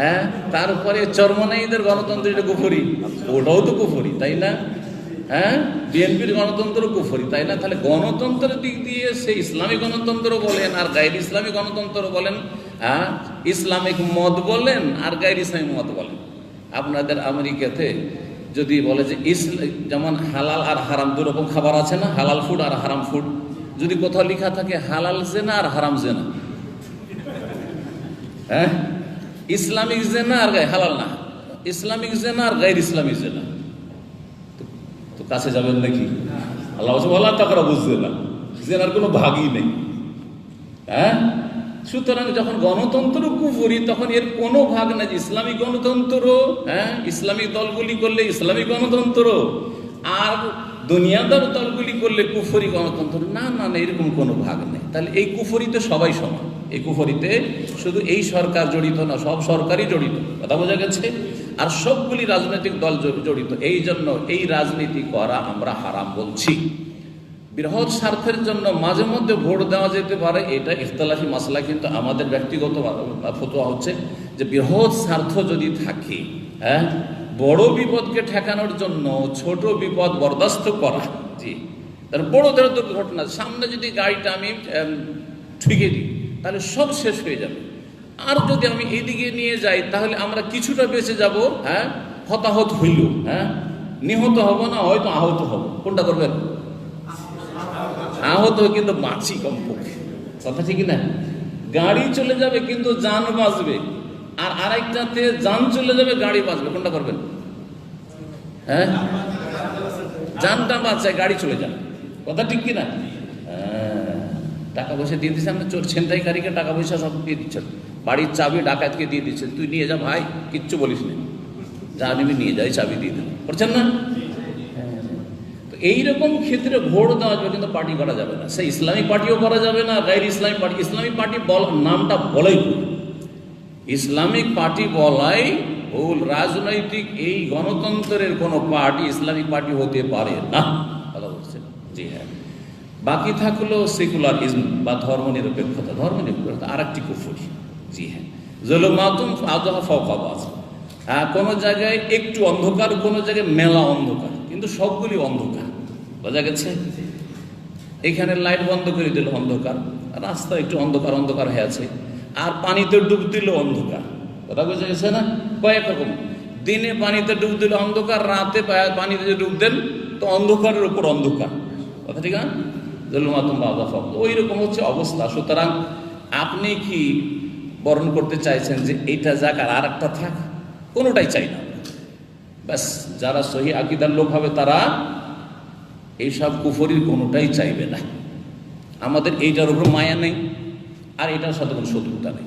হ্যাঁ, তারপরে চরমনাইদের গণতন্ত্রটা কুফরি, ওটাও তো কুফরি, তাই না? হ্যাঁ, বিএনপির গণতন্ত্র কুফরি, তাই না? তাহলে গণতন্ত্রের দিক দিয়ে সে ইসলামী গণতন্ত্র বলেন আর গাইর ইসলামী গণতন্ত্র বলেন, হ্যাঁ ইসলামিক মত বলেন আর গাইর ইসলামী মত বলেন। আপনাদের আমেরিকাতে যদি বলে যে যেমন হালাল আর হারাম দুরকম খাবার আছে না, হালাল ফুড আর হারাম ফুড, যদি কোথাও লেখা থাকে হালাল জেনা আর হারাম জেনা, হ্যাঁ ইসলামিক জেনা আর হালাল না, ইসলামিক জেনা আর গাইর ইসলামিক জেনা, তো কাছে যাবেন নাকি? আল্লাহ বলা তারা বুঝছে না, জেনার কোনো ভাগই নেই। হ্যাঁ, সুতরাং যখন গণতন্ত্র কুফরি তখন এর কোনো ভাগ নাই যে ইসলামিক গণতন্ত্র, হ্যাঁ ইসলামিক দলগুলি করলে ইসলামিক গণতন্ত্র আর দুনিয়াদার দলগুলি করলে কুফরি গণতন্ত্র, না না না, এরকম কোনো ভাগ নেই। তাহলে এই কুফরিতে সবাই সমান, এই কুফরিতে শুধু এই সরকার জড়িত না, সব সরকারই জড়িত, কথা বোঝা গেছে। আর সবগুলি রাজনৈতিক দল জড়িত, এই জন্য এই রাজনীতি করা আমরা হারাম বলছি। বৃহৎ স্বার্থের জন্য মাঝে মধ্যে ভোট দেওয়া যেতে পারে, এটা ইখতিলাফি মাসলা, কিন্তু আমাদের ব্যক্তিগত ফতোয়া হচ্ছে যে বৃহৎ স্বার্থ যদি থাকে, হ্যাঁ বড় বিপদকে ঠেকানোর জন্য ছোট বিপদ বরদাস্ত করা, জি, তার বড়দের দুর্ঘটনা সামনে যদি গাড়িটা আমি ঠুকে দিই তাহলে সব শেষ হয়ে যাবে, আর যদি আমি এইদিকে নিয়ে যাই তাহলে আমরা কিছুটা বেঁচে যাব, হ্যাঁ হতাহত হইল, হ্যাঁ নিহত হব না, হয়তো আহত হব, কোনটা করবেন? আহত কিন্তু বাঁচি কমপক্ষে, কথা ঠিক না? গাড়ি চলে যাবে কিন্তু যান বাঁচবে, আর আরেকটাতে যান চলে যাবে গাড়ি বাঁচবে, কোনটা করবেন? হ্যাঁ, যানটা বাঁচায় গাড়ি চলে যাবে, কথা ঠিক কিনা? টাকা পয়সা দিয়ে দিচ্ছেন, চোর ছিনতাইকারীকে টাকা পয়সা সব দিয়ে দিচ্ছেন, বাড়ির চাবি ডাকাতকে দিয়ে দিচ্ছেন, তুই নিয়ে যা ভাই, কিচ্ছু বলিস না, যা নিবি নিয়ে যাই, চাবি দিয়ে দেন, করছেন না? এইরকম ক্ষেত্রে ভোট দেওয়া যাবে, কিন্তু পার্টি করা যাবে না, সে ইসলামিক পার্টিও করা যাবে না, গাইর ইসলামিক পার্টি। ইসলামিক পার্টি নামটা বলাই ভুল, ইসলামিক পার্টি বলাই ভুল। রাজনৈতিক এই গণতন্ত্রের কোনো পার্টি ইসলামিক পার্টি হতে পারে না, কথা বলছেন? জি হ্যাঁ। বাকি থাকলো সেকুলারিজম বা ধর্মনিরপেক্ষতা, ধর্মনিরপেক্ষতা আর একটি কুফরি, জি হ্যাঁ। জুলুমাতুন ফাওকা ফাওকা বাজ, হ্যাঁ কোনো জায়গায় একটু অন্ধকার, কোনো জায়গায় মেলা অন্ধকার, কিন্তু সবগুলি অন্ধকার, বোঝা গেছে? এখানে লাইট বন্ধ করে দিল অন্ধকার, রাস্তা একটু অন্ধকার অন্ধকার হয়ে আছে, আর পানিতে ডুব দিল অন্ধকার, কথা বোঝা গেছে না? কয়েক রকম, দিনে পানিতে ডুব দিল অন্ধকার, রাতে পানিতে ডুব দেন তো অন্ধকারের উপর অন্ধকার, কথা ঠিক না? জুলুমাতুন ফাওকা ফাওকা, ওই রকম হচ্ছে অবস্থা। সুতরাং আপনি কি বরণ করতে চাইছেন যে এইটা যাক আর একটা থাক? কোনোটাই চাই না, ব্যাস যারা সহি আকীদার লোক হবে তারা এইসব কুফরির কোনোটাই চাইবে না। আমাদের এইটার উপর মায়া নেই, আর এটার সাথে কোনো শত্রুতা নেই,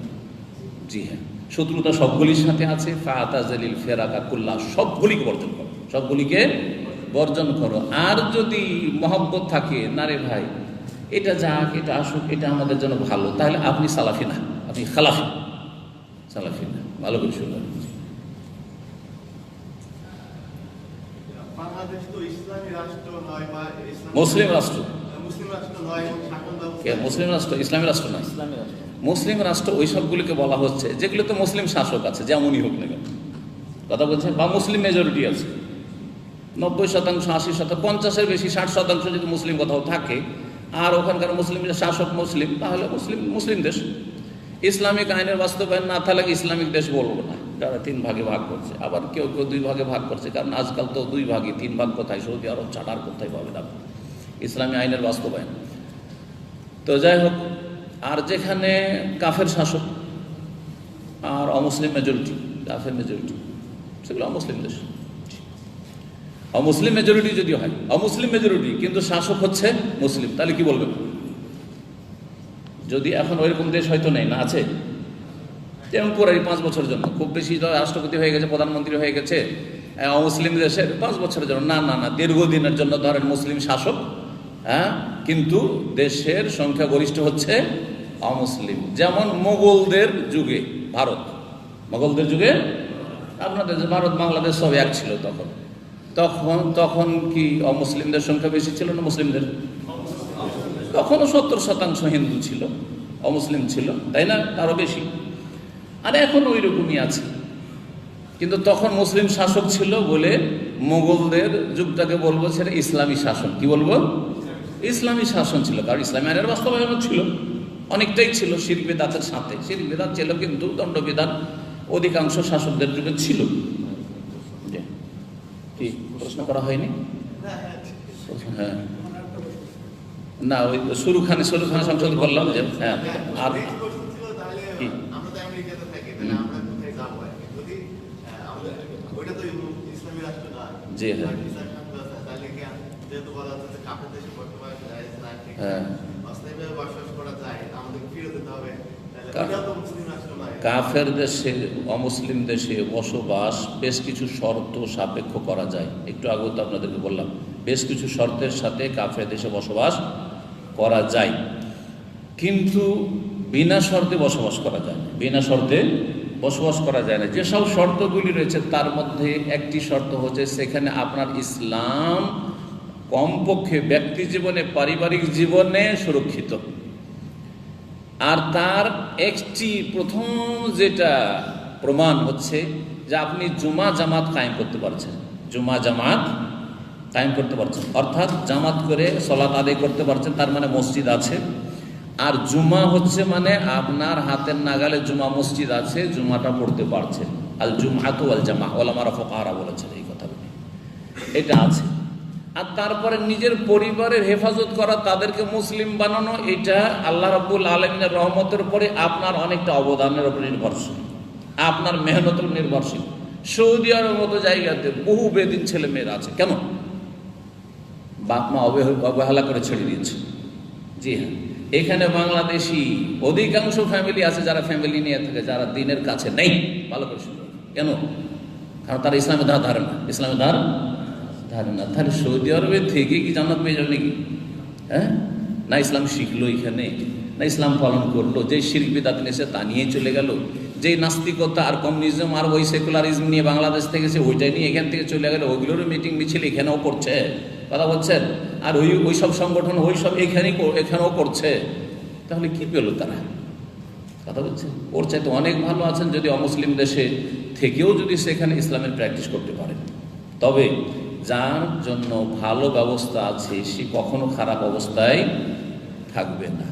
জি হ্যাঁ। শত্রুতা সবগুলির সাথে আছে, ফাতাজিলিল ফিরাকা কুল্লাহ, সবগুলিকে বর্জন করো, সবগুলিকে বর্জন করো। আর যদি মহব্বত থাকে, না রে ভাই এটা যাক, এটা আসুক, এটা আমাদের জন্য ভালো, তাহলে আপনি সালাফি না, আপনি খালাফি, সালাফি না। ভালো করে শুনলেন। বাংলাদেশ তো ইসলামী রাষ্ট্র নয় বা মুসলিম রাষ্ট্র, মুসলিম রাষ্ট্র নয় এবং শাসন কে ব্যবস্থা মুসলিম রাষ্ট্র? ইসলামী রাষ্ট্র নয়। ইসলামী রাষ্ট্র। মুসলিম রাষ্ট্র ওই সবগুলিকে বলা হচ্ছে যেগুলোতে মুসলিম শাসক আছে, যেমনই হোক না কেন, কথা বলছেন, বা মুসলিম মেজরিটি আছে 90%, 80%, 50-এর বেশি, 60% যদি মুসলিম কোথাও থাকে আর ওখানকার মুসলিম শাসক মুসলিম, তাহলে মুসলিম দেশ। ইসলামিক আইনের বাস্তবায়ন না থাকলে ইসলামিক দেশ বলবো না, যারা 3 ভাগে ভাগ করছে, আবার কেউ কেউ 2 ভাগে ভাগ করছে, কারণ আজকাল তো 2 ভাগে 3 ভাগ কোথায়, সৌদি আরব ছাড়া আর কোথায় পাবেন আপনি ইসলামী আইনের বাস্তবায়ন। তো যাই হোক, আর যেখানে কাফের শাসক আর অমুসলিম মেজরিটি, কাফের মেজরিটি, সেগুলো অমুসলিম দেশ। অমুসলিম মেজরিটি যদি হয়, অমুসলিম মেজরিটি কিন্তু শাসক হচ্ছে মুসলিম, তাহলে কি বলবেন? যদি এখন ওইরকম দেশ হয়তো নেই, না আছে, যেমন পুরো 5 বছরের জন্য, খুব বেশি রাষ্ট্রপতি হয়ে গেছে, প্রধানমন্ত্রী হয়ে গেছে অমুসলিম দেশের 5 বছরের জন্য, না না না, দীর্ঘদিনের জন্য ধরেন মুসলিম শাসক, হ্যাঁ, কিন্তু দেশের সংখ্যাগরিষ্ঠ হচ্ছে অমুসলিম। যেমন মোগলদের যুগে ভারত, মোগলদের যুগে আপনাদের যে ভারত বাংলাদেশ সব এক ছিল, তখন কি অমুসলিমদের সংখ্যা বেশি ছিল না মুসলিমদের? তখনও 70% হিন্দু ছিল, অমুসলিম ছিল, তাই না, আরো বেশি। আর এখন ওই রকমই আছে, কিন্তু তখন মুসলিম শাসক ছিল বলে মোগলদের যুগটাকে বলবো সেটা ইসলামী শাসন। কি বলবো? ইসলামী শাসন ছিল, কারণ ইসলামী আইনের বাস্তবায়ন ছিল, অনেকটাই ছিল শিরক বিদআতের সাথে। শিরক বিদআত ছিল, কিন্তু দণ্ডবিধান অধিকাংশ শাসকদের যুগে ছিল। কি প্রশ্ন করা হয়নি? হ্যাঁ, না, ওই শুরু খানে সংশোধন করলাম যে হ্যাঁ। আর কি আমরা তো আমেরিকাতে থাকি, তাহলে আমরা কোথায় যাবো? যদি ওইটা তো ইসলামী রাষ্ট্র না, জি হ্যাঁ, তাহলে কি যেহেতু বলা হচ্ছে কাফের দেশে বর্তমানে হ্যাঁ, অস্থায়ীভাবে বসবাস করা যায়, আমাদের ফিরে যেতে হবে, তাহলে কা- ওইটাও তো মুসলিম রাষ্ট্র নয়। কাফের দেশে, অমুসলিম দেশে বসবাস বেশ কিছু শর্ত সাপেক্ষ করা যায়। একটু আগেও তো আপনাদেরকে বললাম, বেশ কিছু শর্তের সাথে কাফের দেশে বসবাস করা যায়, কিন্তু বিনা শর্তে বসবাস করা যায় না। বিনা শর্তে বসবাস করা যায় না। যেসব শর্তগুলি রয়েছে তার মধ্যে একটি শর্ত হচ্ছে সেখানে আপনার ইসলাম কমপক্ষে ব্যক্তি জীবনে, পারিবারিক জীবনে সুরক্ষিত। আর তার একটি প্রথম যেটা প্রমাণ হচ্ছে যে আপনি জুমা জামাত কায়েম করতে পারছেন। জুমা জামাত কায়েম করতে পারছেন, অর্থাৎ জামাত করে সলাত আদায় করতে পারছেন, তার মানে মসজিদ আছে। আর জুমা হচ্ছে মানে আপনার হাতের নাগালে জুমা মসজিদ আছে, জুমাটা পড়তে পারছেন। আল জুমআতু ওয়াল জামা, ওলামারা ফুকাহারা বলেছেন এই কথাগুলি, এটা আছে। আর তারপরে নিজের পরিবারের হেফাজত করা, তাদেরকে মুসলিম বানানো, এটা আল্লাহ রাব্বুল আলামিনের রহমতের উপরে আপনার অনেকটা অবদানের উপর নির্ভরশীল, আপনার মেহনতের নির্ভরশীল। সৌদি আরবের মতো জায়গাতে বহু বেদিন ছেলে মেয়েরা আছে, কেন? বাপ মা অবহেলা করে ছেড়ে দিয়েছে। জি হ্যাঁ, এখানে বাংলাদেশি অধিকাংশ ফ্যামিলি আছে যারা ফ্যামিলি নিয়ে থাকে, যারা দিনের কাছে নেই। ভালো করে শুনুন, কেন? কারণ তারা ইসলামের ধার ধারে না, ইসলামের ধার ধারে না। তাহলে সৌদি আরবে থেকে কি জান্নাত পেয়ে যাবে নাকি? হ্যাঁ, না ইসলাম শিখলো এখানে, না ইসলাম পালন করলো, যে শিরক বিদআত নিয়েছে তা নিয়ে চলে গেল, যে নাস্তিকতা আর কমিউনিজম আর ওই সেকুলারিজম নিয়ে বাংলাদেশ থেকে সে ওইটাই নিয়ে এখান থেকে চলে গেল, ওইগুলোরও মিটিং মিছিল এখানেও করছে, কথা বলছেন। আর ওই সব সংগঠন ওই সব এখানেও করছে, তাহলে কি পেল তারা? কথা বলছে, ওর চাইতে অনেক ভালো আছেন যদি অমুসলিম দেশে থেকেও যদি সেখানে ইসলামের প্র্যাকটিস করতে পারেন। তবে যার জন্য ভালো ব্যবস্থা আছে সে কখনো খারাপ অবস্থায় থাকবে না।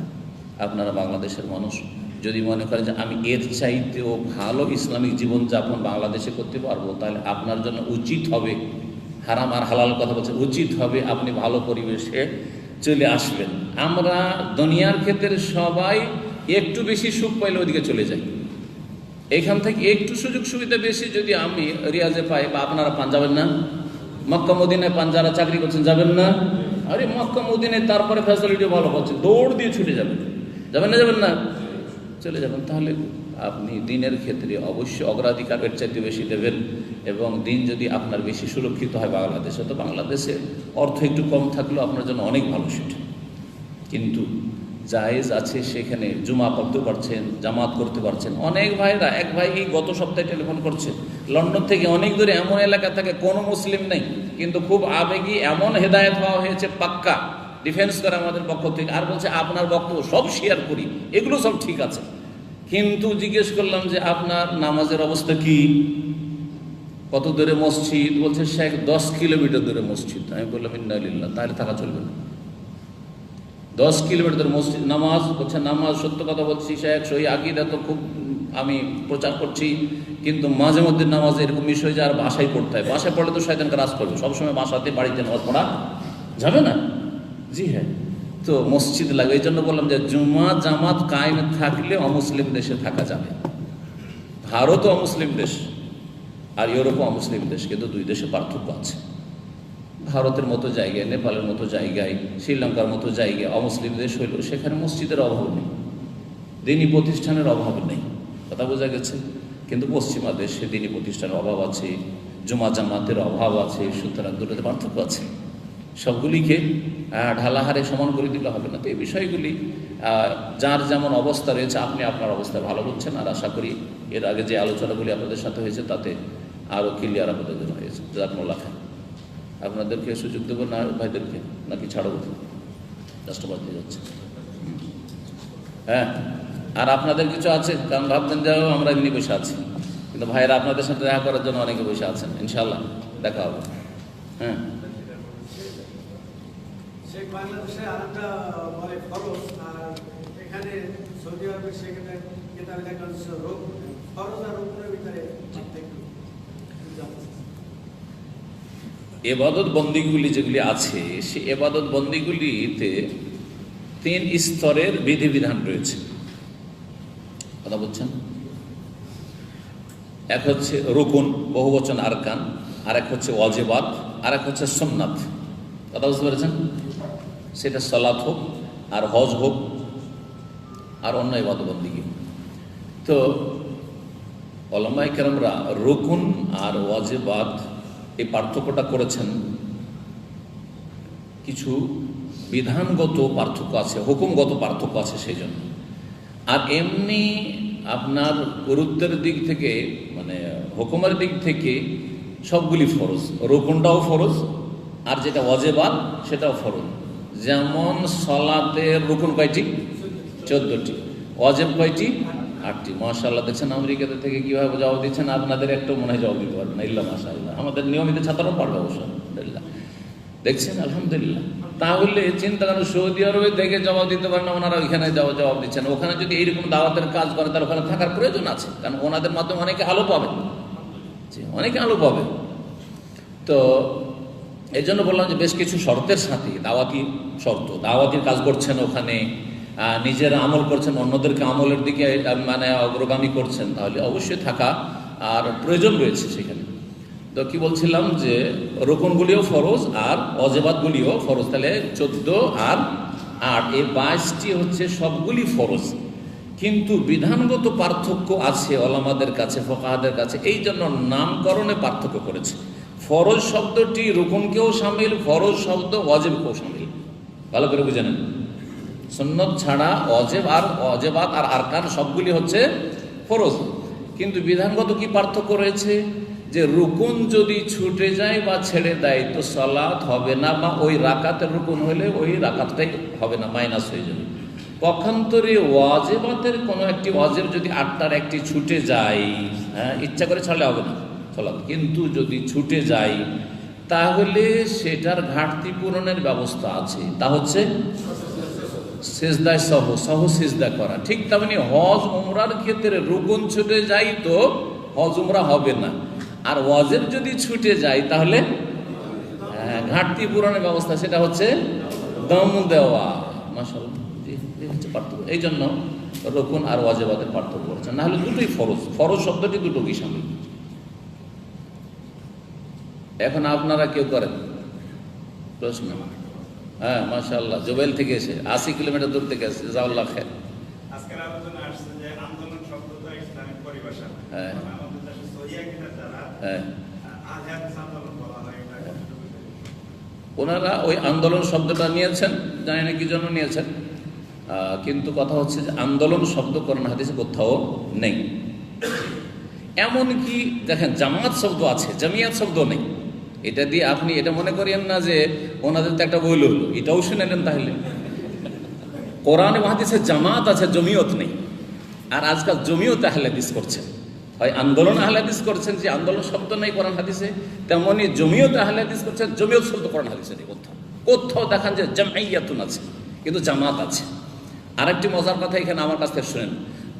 আপনারা বাংলাদেশের মানুষ যদি মনে করেন যে আমি এর চাইতেও ভালো ইসলামিক জীবনযাপন বাংলাদেশে করতে পারবো, তাহলে আপনার জন্য উচিত হবে, হারাম আর হালাল কথা বলছে, উচিত হবে আপনি ভালো পরিবেশে চলে আসবেন। আমরা দুনিয়ার ক্ষেত্রে সবাই একটু বেশি সুখ পাইলে ওদিকে চলে যাই। এখান থেকে একটু সুযোগ সুবিধা বেশি যদি আমি রিয়াজে পাই বা আপনারা পান, যাবেন না? মক্কা মদিনায় পান, যারা চাকরি করছেন যাবেন না? আরে মক্কা মদিনায় তারপরে ফ্যাসিলিটি ভালো পাচ্ছেন, দৌড় দিয়ে ছুটে যাবেন, যাবেন না? যাবেন না? চলে যাবেন। তাহলে আপনি দিনের ক্ষেত্রে অবশ্যই অগ্রাধিকার এর চাইতে বেশি দেবেন, এবং দিন যদি আপনার বেশি সুরক্ষিত হয় বাংলাদেশে, তো বাংলাদেশে অর্থ একটু কম থাকলেও আপনার জন্য অনেক ভালো সেটা। কিন্তু জায়েজ আছে, সেখানে জুমা পড়তে পারছেন, জামাত করতে পারছেন। অনেক ভাইরা, এক ভাই এই গত সপ্তাহে টেলিফোন করছে লন্ডন থেকে, অনেক দূরে এমন এলাকা থাকে কোনো মুসলিম নেই, কিন্তু খুব আবেগী, এমন হেদায়েত হওয়া হয়েছে পাক্কা, ডিফেন্স করে আমাদের পক্ষ থেকে, আর বলছে আপনার বক্তব্য সব শেয়ার করি, এগুলো সব ঠিক আছে। কিন্তু জিজ্ঞেস করলাম যে আপনার নামাজের অবস্থা কি, কত দূরে মসজিদ, বলছে শেখ 10 কিলোমিটার দূরে মসজিদ। আমি বললাম ইন্না লিল্লাহ, তাহলে থাকা চলবে না। 10 কিলোমিটার মসজিদ, নামাজ বলছে নামাজ, সত্য কথা বলছি শেখ, সহি আকীদা তো খুব আমি প্রচার করছি, কিন্তু মাঝে মধ্যে নামাজ এরকম বিষয় যে আর বাসায় পড়তে হয়, বাসায় পড়লে তো শয়তান কাজ করবে, সবসময় বাসাতে বাড়িতে নামাজ পড়া যাবে না। জি হ্যাঁ, তো মসজিদ লাগে। এই জন্য বললাম যে জুমা জামাত কায়েম থাকলে অমুসলিম দেশে থাকা যাবে। ভারতও অমুসলিম দেশ আর ইউরোপও অমুসলিম দেশ, কিন্তু দুই দেশে পার্থক্য আছে। ভারতের মতো জায়গায়, নেপালের মতো জায়গায়, শ্রীলঙ্কার মতো জায়গায় অমুসলিম দেশ হইল, সেখানে মসজিদের অভাব নেই, দিনী প্রতিষ্ঠানের অভাব নেই, কথা বোঝা গেছে। কিন্তু পশ্চিমা দেশে দিনী প্রতিষ্ঠানের অভাব আছে, জুমা জামাতের অভাব আছে, সুতরাং দুটোতে পার্থক্য আছে। সবগুলিকে ঢালাহারে সমান করে দিলে হবে না। তো এই বিষয়গুলি যার যেমন অবস্থা রয়েছে, আপনি আপনার অবস্থা ভালো বুঝছেন, আর আশা করি এর আগে যে আলোচনাগুলি আপনাদের সাথে হয়েছে তাতে আরও ক্লিয়ার আপনাদের জন্য হয়েছে। জাযাকুমুল্লাহ খাইর। আপনাদেরকে সুযোগ দেবো না ভাইদেরকে, নাকি ছাড়ব? কাস্টমার দিয়ে যাচ্ছে। হ্যাঁ, আর আপনাদের কিছু আছে? কারণ ভাবছেন যে আমরা এমনি বসে আছি, কিন্তু ভাইয়েরা আপনাদের সাথে দেখা করার জন্য অনেকে বসে আছেন, ইনশাল্লাহ দেখা হবে। হ্যাঁ, শেখ বাংলাদেশে আরেকটা বলে ফরজ, আর এখানে সৌদি আরবে সেখানে কিতাবে দেখা যাচ্ছে রোগ, ফরজ আর রোগের ভিতরে পার্থক্য। এবাদত বন্দিগুলি যেগুলি আছে, সে এবাদত বন্দিগুলিতে 3 স্তরের বিধিবিধান রয়েছে, কথা বলছেন। এক হচ্ছে রুকুন, বহুবচন আরকান, আর এক হচ্ছে ওয়াজিবাত, আর এক হচ্ছে সুন্নাত, কথা বুঝতে পেরেছেন। সেটা সালাত হোক আর হজ হোক আর অন্য ইবাদত বন্দিগি। তো উলামায়ে কেরামরা রুকুন আর ওয়াজিবাত এই পার্থক্যটা করেছেন। কিছু বিধানগত পার্থক্য আছে, হুকুমগত পার্থক্য আছে সেই জন্য। আর এমনি আপনার গুরুত্বের দিক থেকে, মানে হুকুমের দিক থেকে সবগুলি ফরজ, রুকুনটাও ফরজ আর যেটা ওয়াজিবাত সেটাও ফরজ। যেমন সলাতের রুকুন কয়টি? 14টি। ওয়াজিব কয়টি? 8টি। মাশাআল্লাহ, দেখছেন আমেরিকাতে থেকে কিভাবে জবাব দিচ্ছেন, আপনাদের একটু মনে হয় জবাব দিতে পারবেন না। ইল্লা মাশাআল্লাহ, আমাদের নিয়মিত ছাত্ররাও পারবে অবশ্য, আলহামদুলিল্লাহ। দেখছেন, আলহামদুলিল্লাহ। তাহলে চিন্তা করেন, সৌদি আরবে দেখে জবাব দিতে পারেন না, ওনারা ওইখানে জবাব দিচ্ছেন। ওখানে যদি এইরকম দাওয়াতের কাজ করে তাহলে ওখানে থাকার প্রয়োজন আছে, কারণ ওনাদের মাধ্যমে অনেকে আলো পাবে, অনেকে আলো পাবে। তো এই জন্য বললাম যে বেশ কিছু শর্তের সাথে, দাওয়াতি শর্ত, দাওয়াতির কাজ করছেন ওখানে, নিজের আমল করছেন, অন্যদেরকে আমলের দিকে মানে অগ্রগামী করছেন, তাহলে অবশ্যই থাকা আর প্রয়োজন রয়েছে সেখানে। তো কি বলছিলাম যে রুকুনগুলিও ফরজ আর ওয়াজিবাতগুলিও ফরজ, তাহলে 14 আর 8 এই 22টি হচ্ছে সবগুলি ফরজ। কিন্তু বিধানগত পার্থক্য আছে ওলামাদের কাছে, ফুকাহাদের কাছে, এই জন্য নামকরণে পার্থক্য করেছে। ফরজ শব্দটি রুকুনকেও শামিল, ফরজ শব্দ ওয়াজিবকেও শামিল, ভালো করে বুঝে নেন। সুন্নত ছাড়া ওয়াজিবাত আর আরকান সবগুলি হচ্ছে ফরজ। কিন্তু বিধানগত কি পার্থক্য রয়েছে, যে রুকুন যদি ছুটে যায় বা ছেড়ে দেয় তো সালাত হবে না, বা ওই রাকাতের রুকুন হলে ওই রাকাতটাই হবে না, মাইনাস হয়ে যাবে। পক্ষান্তরে ওয়াজিবাতের কোনো একটি ওয়াজিব যদি 8টার একটি ছুটে যায়, হ্যাঁ, ইচ্ছা করে ছাড়লে হবে না সালাত, কিন্তু যদি ছুটে যায় তাহলে সেটার ঘাটতি পূরণের ব্যবস্থা আছে, তা হচ্ছে সিজদায় সহ সিজদা করা। ঠিক তেমনি হজ উমরার ক্ষেত্রে রুকুন ছুটে যায় তো হজ উমরা হবে না, আর ওয়াজিব যদি ছুটে যায় তাহলে ঘাটতি পূরণের ব্যবস্থা, সেটা হচ্ছে দম দেওয়া। মাশাআল্লাহ, হচ্ছে পার্থক্য। এই জন্য রুকুন আর ওয়াজিবাতের পার্থক্য করেছে, না হলে দুটোই ফরজ। ফরজ শব্দটি দুটোকেই শামিল। এখন আপনারা কেউ করেন প্রশ্ন? হ্যাঁ, মাশাআল্লাহ, জুবাইল থেকে এসে 80 কিলোমিটার দূর থেকে এসে, জাযাকাল্লাহ খাইর। আজকের আলোচনা আসছে যে আন্দোলন শব্দটা ইসলামিক পরিভাষা। হ্যাঁ, আমাদের দেশে সহিয়া কিনা যারা হ্যাঁ, আজাদ আন্দোলন বলা হয়, এটা ওনারা ওই আন্দোলন শব্দটা নিয়েছেন, জানি না কি জন্য নিয়েছেন, কিন্তু কথা হচ্ছে যে আন্দোলন শব্দ কোরআন হাদিসে কোথাও নেই। এমনকি দেখেন জামাত শব্দ আছে, জামিয়াত শব্দ নেই। এটা দিয়ে আপনি এটা মনে করিয়েন না যে ওনাদের তো একটা বই হলো, এটাও শুনে নেন তাহলে। কোরআনে হাদিসে জামাত আছে, জমিয়ত নেই। আর আজকাল জমিয়ত আহলে হাদিস করছেন, হয় আন্দোলন আহলে হাদিস করছেন, যে আন্দোলন শব্দ নেই কোরআন হাদিসে, তেমনি জমিয়ত আহলে হাদিস করছেন, জমিয়ত শব্দ কোরআন হাদিসে নেই কোথাও। কোথাও দেখান যে জামাইয়াতুন আছে, কিন্তু জামাত আছে। আরেকটি মজার কথা এখানে আমার কাছ থেকে শুনেন,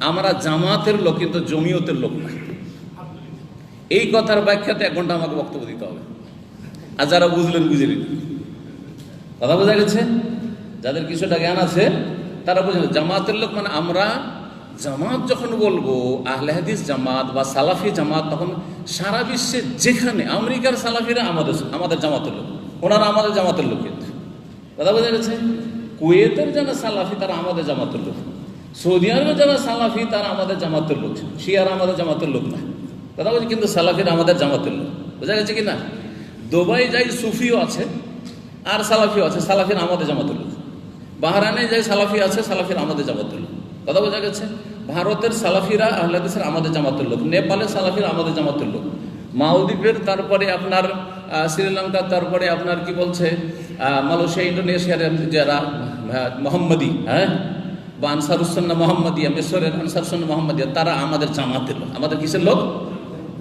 আমরা জামাতের লোক কিন্তু জমিয়তের লোক না। এই কথার ব্যাখ্যাতে 1 ঘন্টা আমাকে বক্তব্য দিতে হবে। আর যারা বুঝলেন বুঝলেন, কথা বোঝা গেছে? যাদের কিছুটা জ্ঞান আছে তারা বুঝলেন জামাতের লোক মানে আমরা জামাত যখন বলবো আহলে হাদিস জামাত বা সালাফি জামাত, তখন সারা বিশ্বে যেখানে আমেরিকার সালাফিরা আমাদের জামাতের লোক, ওনারা আমাদের জামাতের লোক। কিন্তু কথা বোঝা গেছে? কুয়েতের যারা সালাফি তারা আমাদের জামাতের লোক, সৌদি আরবের যারা সালাফি তারা আমাদের জামাতের লোক, শিয়ারা আমাদের জামাতের লোক না। কথা বলছি, কিন্তু সালাফিরা আমাদের জামাতের লোক। বোঝা গেছে কি না? দুবাই যাই সুফিও আছে আর সালাফিও আছে, সালাফিরা আমাদের জামাতের লোক। বাহরাইনে যাই সালাফি আছে, সালাফিরা আমাদের জামাতের লোক। কথা বোঝা গেছে? ভারতের সালাফিরা আহলে হাদিসের আমাদের জামাতের লোক, নেপালের সালাফিরা আমাদের জামাতের লোক, মালদ্বীপের, তারপরে আপনার শ্রীলঙ্কা, তারপরে আপনার কি বলছে মালয়েশিয়া, ইন্ডোনেশিয়ার যারা মোহাম্মদী, হ্যাঁ, বা আনসারুসুন্নাহ মোহাম্মদিয়া, মিশরের আনসারুসুন্নাহ মোহাম্মদিয়া, তারা আমাদের জামাতের লোক। আমাদের কিসের লোক?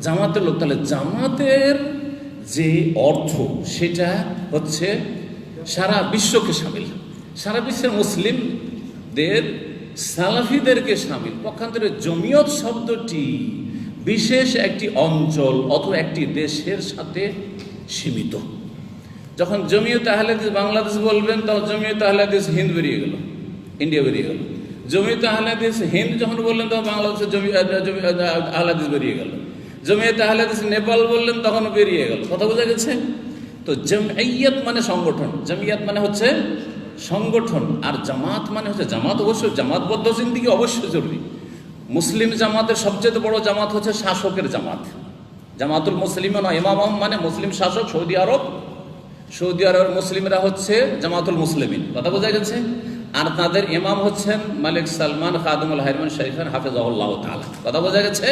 জামাতের লোক। তাহলে জামাতের যে অর্থ সেটা হচ্ছে সারা বিশ্বকে সামিল, সারা বিশ্বের মুসলিমদের সালাফিদেরকে সামিল। পক্ষান্তরে জমিয়ত শব্দটি বিশেষ একটি অঞ্চল অথবা একটি দেশের সাথে সীমিত। যখন জমিয়ত আহলে হাদিস বাংলাদেশ বলবেন তখন জমিয়ত আহলে হাদিস হিন্দ বেরিয়ে গেল, ইন্ডিয়া বেরিয়ে গেল। জমিয়ত আহলে হাদিস হিন্দ যখন বললেন তখন বাংলাদেশের আহলে হাদিস বেরিয়ে গেল। জমিয়ত আহলে হাদিস নেপাল বললেন তখন বেরিয়ে গেল। কথা বোঝা গেছে? তো জমঈয়ত মানে সংগঠন, জমিয়ত মানে হচ্ছে সংগঠন, আর জামাত মানে হচ্ছে জামাত। অবশ্যই জামাতবদ্ধ জিন্দেগি অবশ্যই জরুরি। মুসলিম জামাতের সবচেয়ে বড় জামাত হচ্ছে শাসকের জামাত, জামাতুল মুসলিমিন। ইমাম মানে মুসলিম শাসক। সৌদি আরবের মুসলিমরা হচ্ছে জামাতুল মুসলিমিন। কথা বোঝা গেছে? আর তাদের ইমাম হচ্ছেন মালিক সালমান খাদিমুল হারমাইন শরীফান হাফিজাহুল্লাহ তাআলা। কথা বোঝা গেছে?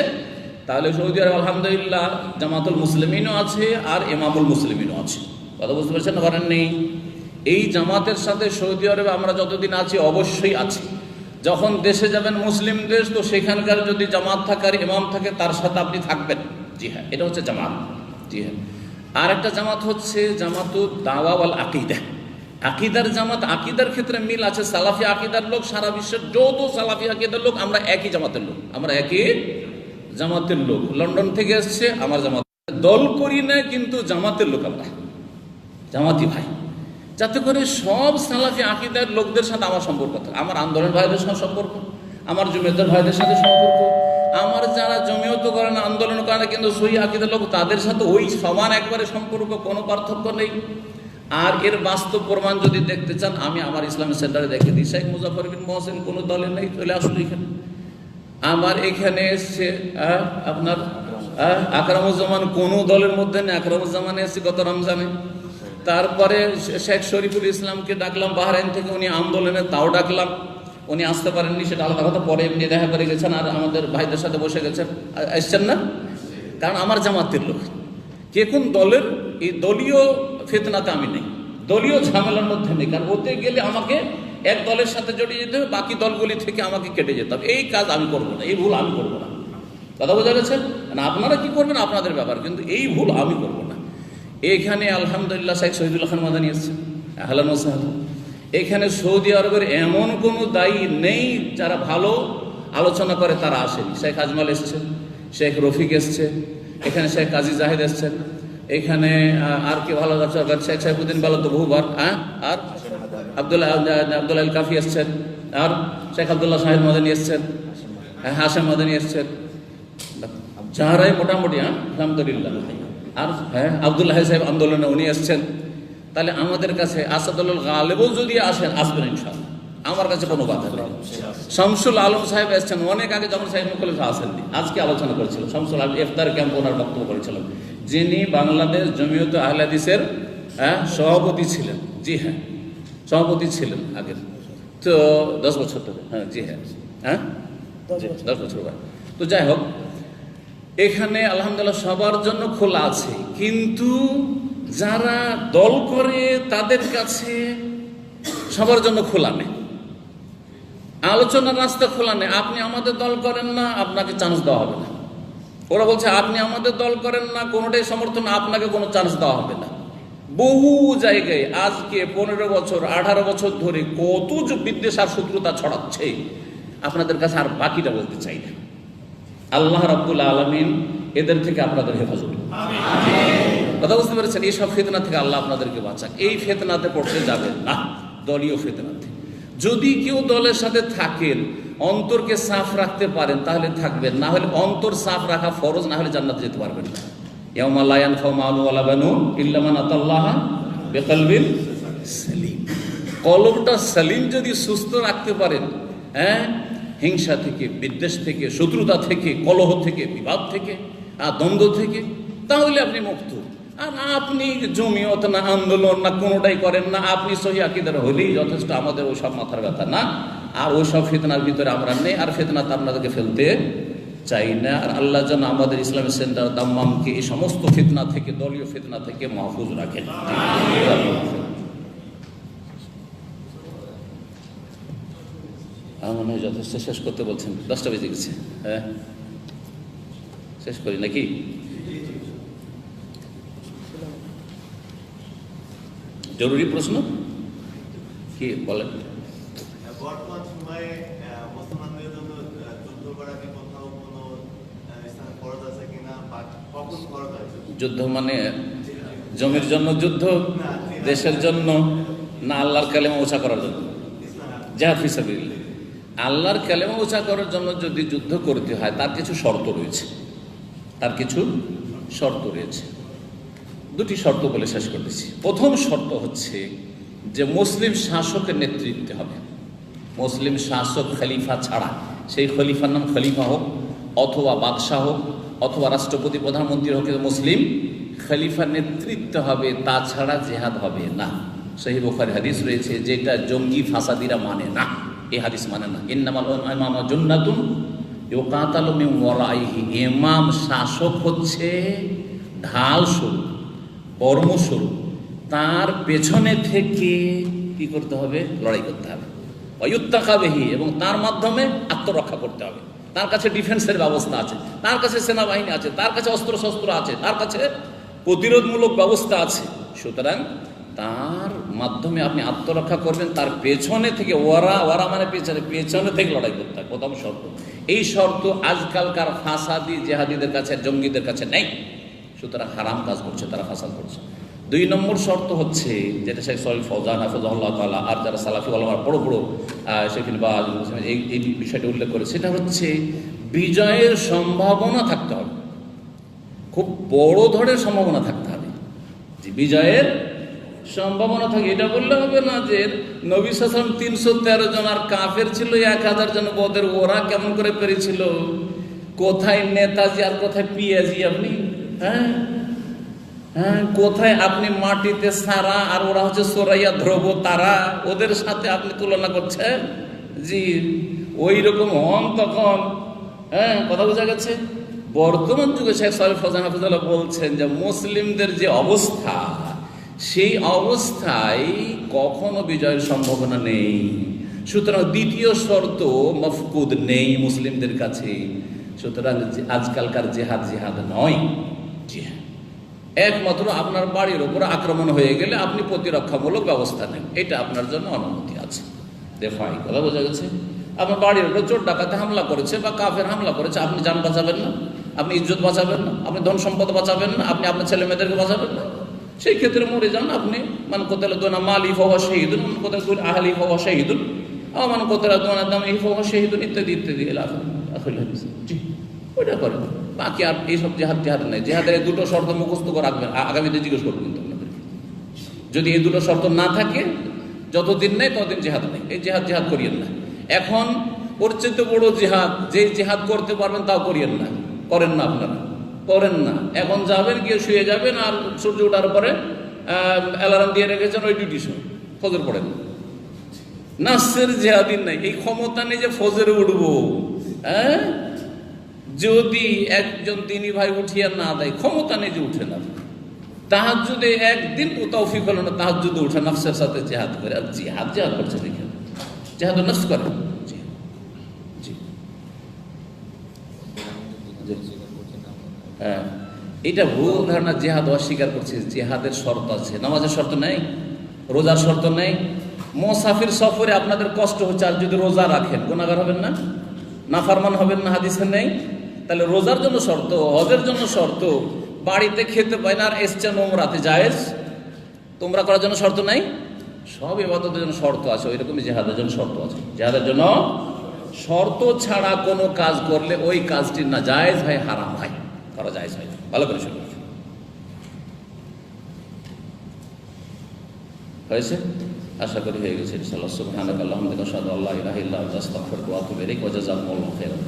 তাহলে সৌদি আরব আলহামদুলিল্লাহ জামাতুল মুসলিমিনও আছে আর ইমামুল মুসলিমিনও আছে। কথা বুঝতে পারছেন? করেন নেই? এই জামাতের সাথে সৌদি আরবে আমরা যতদিন আছি অবশ্যই আছি। যখন দেশে যাবেন মুসলিম দেশ, তো সেখানকার যদি জামাত থাকে আর ইমাম থাকে তার সাথে আপনি থাকবেন। জি হ্যাঁ, এটা হচ্ছে জামাত। জি হ্যাঁ। আর একটা জামাত হচ্ছে জামাতুদ দাওয়া ওয়াল আকীদা, আকীদার জামাত। আকীদার ক্ষেত্রে মিল আছে। সালাফি আকীদার লোক, সারা বিশ্বের যত সালাফি আকীদার লোক আমরা একই জামাতের লোক, আমরা একই জামাতের লোক। লন্ডন থেকে এসছে আমার জামাত, দল করি না কিন্তু জামাতের লোক, আমরা জামাতি ভাই। যাতে করে সব সালাফি আকীদার লোকদের সাথে আমার সম্পর্ক থাকে, আমার আন্দোলন ভাইদের সাথে সম্পর্ক, আমার জমিয়তের ভাইদের সাথে সম্পর্ক, আমার যারা জমিয়ত করেন আন্দোলন করে কিন্তু সহি আকীদার লোক তাদের সাথে ওই সমান একবারে সম্পর্ক, কোনো পার্থক্য নেই। আর এর বাস্তব প্রমাণ যদি দেখতে চান, আমি আমার ইসলামী সেন্টারে দেখে দিই, শেখ মুজাফর বিন মহসিন কোনো দলে নেই, চলে আসুন এখানে। আমার এখানে এসছে আপনার আকরামুজ্জামান কোনো দলের মধ্যে নেই, আকরামুজ্জামান এসছে গত রমজানে। তারপরে শেখ শরীফুল ইসলামকে ডাকলাম বাহরাইন থেকে, উনি আন্দোলনে, তাও ডাকলাম, উনি আসতে পারেননি, সেটা আলাদা কথা। পরে এমনি দেখা করে গেছেন আর আমাদের ভাইদের সাথে বসে গেছেন, এসছেন না, কারণ আমার জামাতের লোক। কে কোন দলের, এই দলীয় ফিতনাতে আমি নেই, দলীয় ঝামেলার মধ্যে নেই, কারণ ওতে গেলে আমাকে এক দলের সাথে জড়িয়ে যেতে হবে, বাকি দলগুলি থেকে আমাকে কেটে যেতে হবে। এই কাজ আমি করবো না, এই ভুল আমি করবো না। কথা বোঝা গেছে? আপনারা কি করবেন আপনাদের ব্যাপার, কিন্তু এই ভুল আমি করবো না। এখানে আলহামদুলিল্লাহ শেখ শহীদুল্লাহ খান মাদানী এসেছেন, আহলান ওয়া সাহলান। এখানে সৌদি আরবের এমন কোনো দায়ী নেই যারা ভালো আলোচনা করে তারা আসেনি। শেখ আজমাল এসছেন, শেখ রফিক এসছে, এখানে শেখ কাজী জাহেদ এসছেন, এখানে আর কি ভালো শেখ সাইফুদ্দিন বালা তো বহুবার, আর আব্দুল্লাহ আল কাফি এসছেন, আর শেখ আব্দুল্লাহ সাহেব মাদানী এসছেন, হাশেম মাদানী এসছেন, যারাই মোটামুটি আলহামদুলিল্লাহ। আর হ্যাঁ, আব্দুল্লাহ সাহেব আন্দোলনে উনি এসছেন। তাহলে আমাদের কাছে আসাদুল গালেবও যদি আসবেন ইনশাআল্লাহ, আমার কাছে কোনো বাধা নেই। শামসুল আলম সাহেব এসছেন অনেক আগে, যখন সাহেব মুখলিফা আসেননি, আজকে আলোচনা করেছিল। শামসুল আলম ইফতার ক্যাম্প ওনার বক্তব্য করেছিলেন, যিনি বাংলাদেশ জমিয়ত আহলে হাদিসের সভাপতি ছিলেন। জি হ্যাঁ, সভাপতি ছিলেন আগের, তো 10 বছর ধরে। হ্যাঁ, জি হ্যাঁ, 10 বছর। তো যাই হোক, এখানে আলহামদুলিল্লাহ সবার জন্য খোলা আছে, কিন্তু যারা দল করে তাদের কাছে সবার জন্য খোলা নেই, আলোচনার রাস্তা খোলা নেই। আপনি আমাদের দল করেন না, আপনাকে চান্স দেওয়া হবে না। ওরা বলছে আপনি আমাদের দল করেন না, কোনোটাই সমর্থন, আপনাকে কোনো চান্স দেওয়া হবে না। বহু জায়গায় আজকে 15 বছর 18 বছর ধরে কত যে বিদ্বেষ আর শত্রুতা ছড়াচ্ছে, আপনাদের কাছে আর বাকিটা বলতে চাই না। আল্লাহ রাব্বুল আলামিন এদের থেকে আপনাদের হেফাজত করুন। কথা বুঝতে পেরেছেন? এইসব ফিতনা থেকে আল্লাহ আপনাদেরকে বাঁচাক। এই ফিতনাতে পড়তে যাবেন না, দলীয় ফিতনাতে। যদি কেউ দলের সাথে থাকেন, অন্তরকে সাফ রাখতে পারেন তাহলে থাকবেন, না হলে অন্তর সাফ রাখা ফরজ, না হলে জান্নাতে যেতে পারবেন না। ইয়াউমা লা ইয়ানফাউ মালুন ওয়ালা বানুন ইল্লা মান আতাল্লাহা বিকলবিন সালিম। কলবটা সালিম যদি সুস্থ রাখতে পারেন, হিংসা থেকে, বিদ্বেষ থেকে, শত্রুতা থেকে, কলহ থেকে, বিবাদ থেকে, দ্বন্দ্ব থেকে, তাহলে আপনি মুক্ত। আর আপনি জমিয়ত না আন্দোলন না কোনোটাই করেন না, আপনি সহি আকীদার হলেই যথেষ্ট। আমাদের ওইসব মাথার ব্যথা না, আর ওইসব ফিতনার ভিতরে আমরা নেই, আর ফিতনাতে আপনাদেরকে ফেলতে চাই না। আর আল্লাহ যেন আমাদের ইসলামিক সেন্টার দাম্মামকে এই সমস্ত ফিতনা থেকে, দলীয় ফিতনা থেকে মাহফুজ রাখেন। আমার মনে হয় যথেষ্ট, শেষ করতে বলছেন, 10টা বেজে গেছে। হ্যাঁ, শেষ করি নাকি? জরুরি প্রশ্ন কি বলেন? বর্তমান সময়ে মুসলমানদের জন্য যুদ্ধ করা কি কোথাও কোনো স্থানে ফরজ আছে কিনা, বা কখন ফরজ আছে? যুদ্ধ মানে জমির জন্য যুদ্ধ, দেশের জন্য, না আল্লাহর কালেমা উঁচা করার জন্য? জিহাদ ফি সাবিলিল্লাহ। আল্লাহর কালেমা উঁচা করার জন্য যদি যুদ্ধ করতে হয়, তার কিছু শর্ত রয়েছে, তার কিছু শর্ত রয়েছে। দুটি শর্ত বলে শেষ করতেছি। প্রথম শর্ত হচ্ছে যে মুসলিম শাসকের নেতৃত্বে হবে। মুসলিম শাসক খলিফা ছাড়া, সেই খলিফার নাম খলিফা হোক অথবা বাদশাহ হোক অথবা রাষ্ট্রপতি প্রধানমন্ত্রী হোক, মুসলিম খলিফার নেতৃত্ব হবে, তাছাড়া জিহাদ হবে না। সহিহ বুখারী হাদিস রয়েছে, যেটা জঙ্গি ফাসাদিরা মানে না, এই হাদিস মানে না। ইন্নামাল ইমামু জান্নাতুন ইউকাতালু মিন ওয়ারাইহি। ইমাম শাসক হচ্ছে ঢাল স্বরূপ, কর্মস্বরূপ, তার পেছনে থেকে কি করতে হবে? লড়াই করতে হবে। ওয়ায়ুত্তাকাবিহি, এবং তার মাধ্যমে আত্মরক্ষা করতে হবে। তার কাছে ডিফেন্সের ব্যবস্থা আছে, তার কাছে সেনাবাহিনী আছে, তার কাছে অস্ত্র শস্ত্র আছে, তার কাছে প্রতিরোধমূলক ব্যবস্থা আছে। সুতরাং তার মাধ্যমে আপনি আত্মরক্ষা করবেন, তার পেছনে থেকে, ওরা মানে পেছনে থেকে লড়াই করতে হবে। প্রথম শর্ত। এই শর্ত আজকালকার ফাসাদি জেহাদিদের কাছে, জঙ্গিদের কাছে নেই। সুতরাং হারাম কাজ করছে, তারা ফাসাদ করছে। 2 নম্বর শর্ত হচ্ছে, যেটা শেখ সালেহ ফৌজান হাফিজাহুল্লাহ তাআলা আর যারা সালাফি ওলামার বড় বড় সেখানে বা এই বিষয়টা উল্লেখ করে, সেটা হচ্ছে বিজয়ের সম্ভাবনা থাকতে হবে, খুব বড় ধরনের সম্ভাবনা থাকতে হবে, যে বিজয়ের সম্ভাবনা থাকে। এটা বললে হবে না যে নবী সাল্লাল্লাহু আলাইহি ওয়াসাল্লাম 313 জন আর কাফের ছিল 1000 জন বদর, ওরা কেমন করে পেরেছিল? কোথায় নেতাজি আর কোথায় পিয়াজি আপনি? হ্যাঁ, কোথায় আপনি মাটিতে সারা আর ওরা হচ্ছে সোরাইয়া ধ্রুব তারা, ওদের সাথে আপনি তুলনা করছেন? জি, ওই রকম হন তখন। কথা বোঝা গেছে? বর্তমান যুগে শেখ সালেহ ফৌজান হাফিজাহুল্লাহ বলছেন যে মুসলিমদের যে অবস্থা, সেই অবস্থায় কখনো বিজয়ের সম্ভাবনা নেই। সুতরাং দ্বিতীয় শর্ত মফকুদ নেই মুসলিমদের কাছে। সুতরাং আজকালকার জিহাদ নয়, জিহাদ একমাত্র আপনার বাড়ির উপর আক্রমণ হয়ে গেলে আপনি প্রতিরক্ষামূলক ব্যবস্থা নেন, এটা আপনার জন্য অনুমতি আছে। দেফাই, কথা বোঝা গেছে? আপনার বাড়ির উপর চোর ডাকাতে হামলা করেছে বা কাফের হামলা করেছে, আপনি জান বাঁচাবেন না, আপনি ইজ্জত বাঁচাবেন না, আপনি ধন সম্পদ বাঁচাবেন না, আপনি আপনার ছেলে মেয়েদেরকে বাঁচাবেন না। সেই ক্ষেত্রে মরে যান আপনি। মান কোতালা দোনা মালি ফাওয়া শাহীদুন, মান কোতালা দোনা আহলি ফাওয়া শাহীদুন, মান কোতালা দোনা দামি ফাওয়া শাহীদুন, ইত্যাদি ইত্যাদি। জি, ওইটা করেন। বাকি আর এইসব জিহাদ নেই। জিহাদের এই দুটো শর্ত মুখস্থ করে রাখবেন, আগামীতে জিজ্ঞেস করবো কিন্তু আপনাদের। যদি এই দুটো শর্ত না থাকে, যতদিন নেই ততদিন জিহাদ নেই। এই জিহাদ করিয়েন না। এখন ওর চেয়ে বড় জিহাদ, যে জিহাদ করতে পারবেন তাও করেন না, আপনারা করেন না। এখন যাবেন, গিয়ে শুয়ে যাবেন, আর সূর্য ওঠার পরে অ্যালার্ম দিয়ে রেখেছেন, ওই ডিউটি সময় ফজর পড়েন না। নাসের জিহাদিন নাই, এই ক্ষমতা নেই যে ফজরে উঠবো। যদি একজন দিনী ভাই উঠিয়া না দেয়, ক্ষমতা নেই যে উঠে না। তাহাজ্জুদে একদিন তৌফিক হলো না, তাহাজ্জুদে উঠে নফসের সাথে জিহাদ করে। আর জিহাদ করছে দেখে, জিহাদ নফস করে। জি জি হ্যাঁ, এটা ভুল ধারণা। জিহাদ অস্বীকার করছে। জিহাদের শর্ত আছে, নামাজের শর্ত নেই, রোজার শর্ত নেই। মুসাফির সফরে আপনাদের কষ্ট হচ্ছে, আর যদি রোজা রাখেন গুনাহগার হবেন না, নাফরমান হবেন না, হাদিসে নেই। তাহলে রোজার জন্য শর্ত, হজের জন্য শর্ত, বাড়িতে খেতে পায় না আর এসছেন ওমরাতে জায়েজ, তোমরা করার জন্য শর্ত নাই। সব ইবাদতের জন্য শর্ত আছে, ওই রকমই জিহাদের জন্য শর্ত আছে। জিহাদের জন্য শর্ত ছাড়া কোনো কাজ করলে ওই কাজটি না জায়েজ হয়, হারাম হয়, করা জায়েজ হয়। ভালো করে শুনুন। হয়েছে? আশা করি হয়ে গেছে ইনশাআল্লাহ। সুবহানাকাল্লাহুম্মা ওয়া বিহামদিকা আশহাদু আল্লা ইলাহা ইল্লা আনতা আস্তাগফিরুকা ওয়া আতুবু ইলাইক ওয়া জাযাকুমুল্লাহু খাইরান।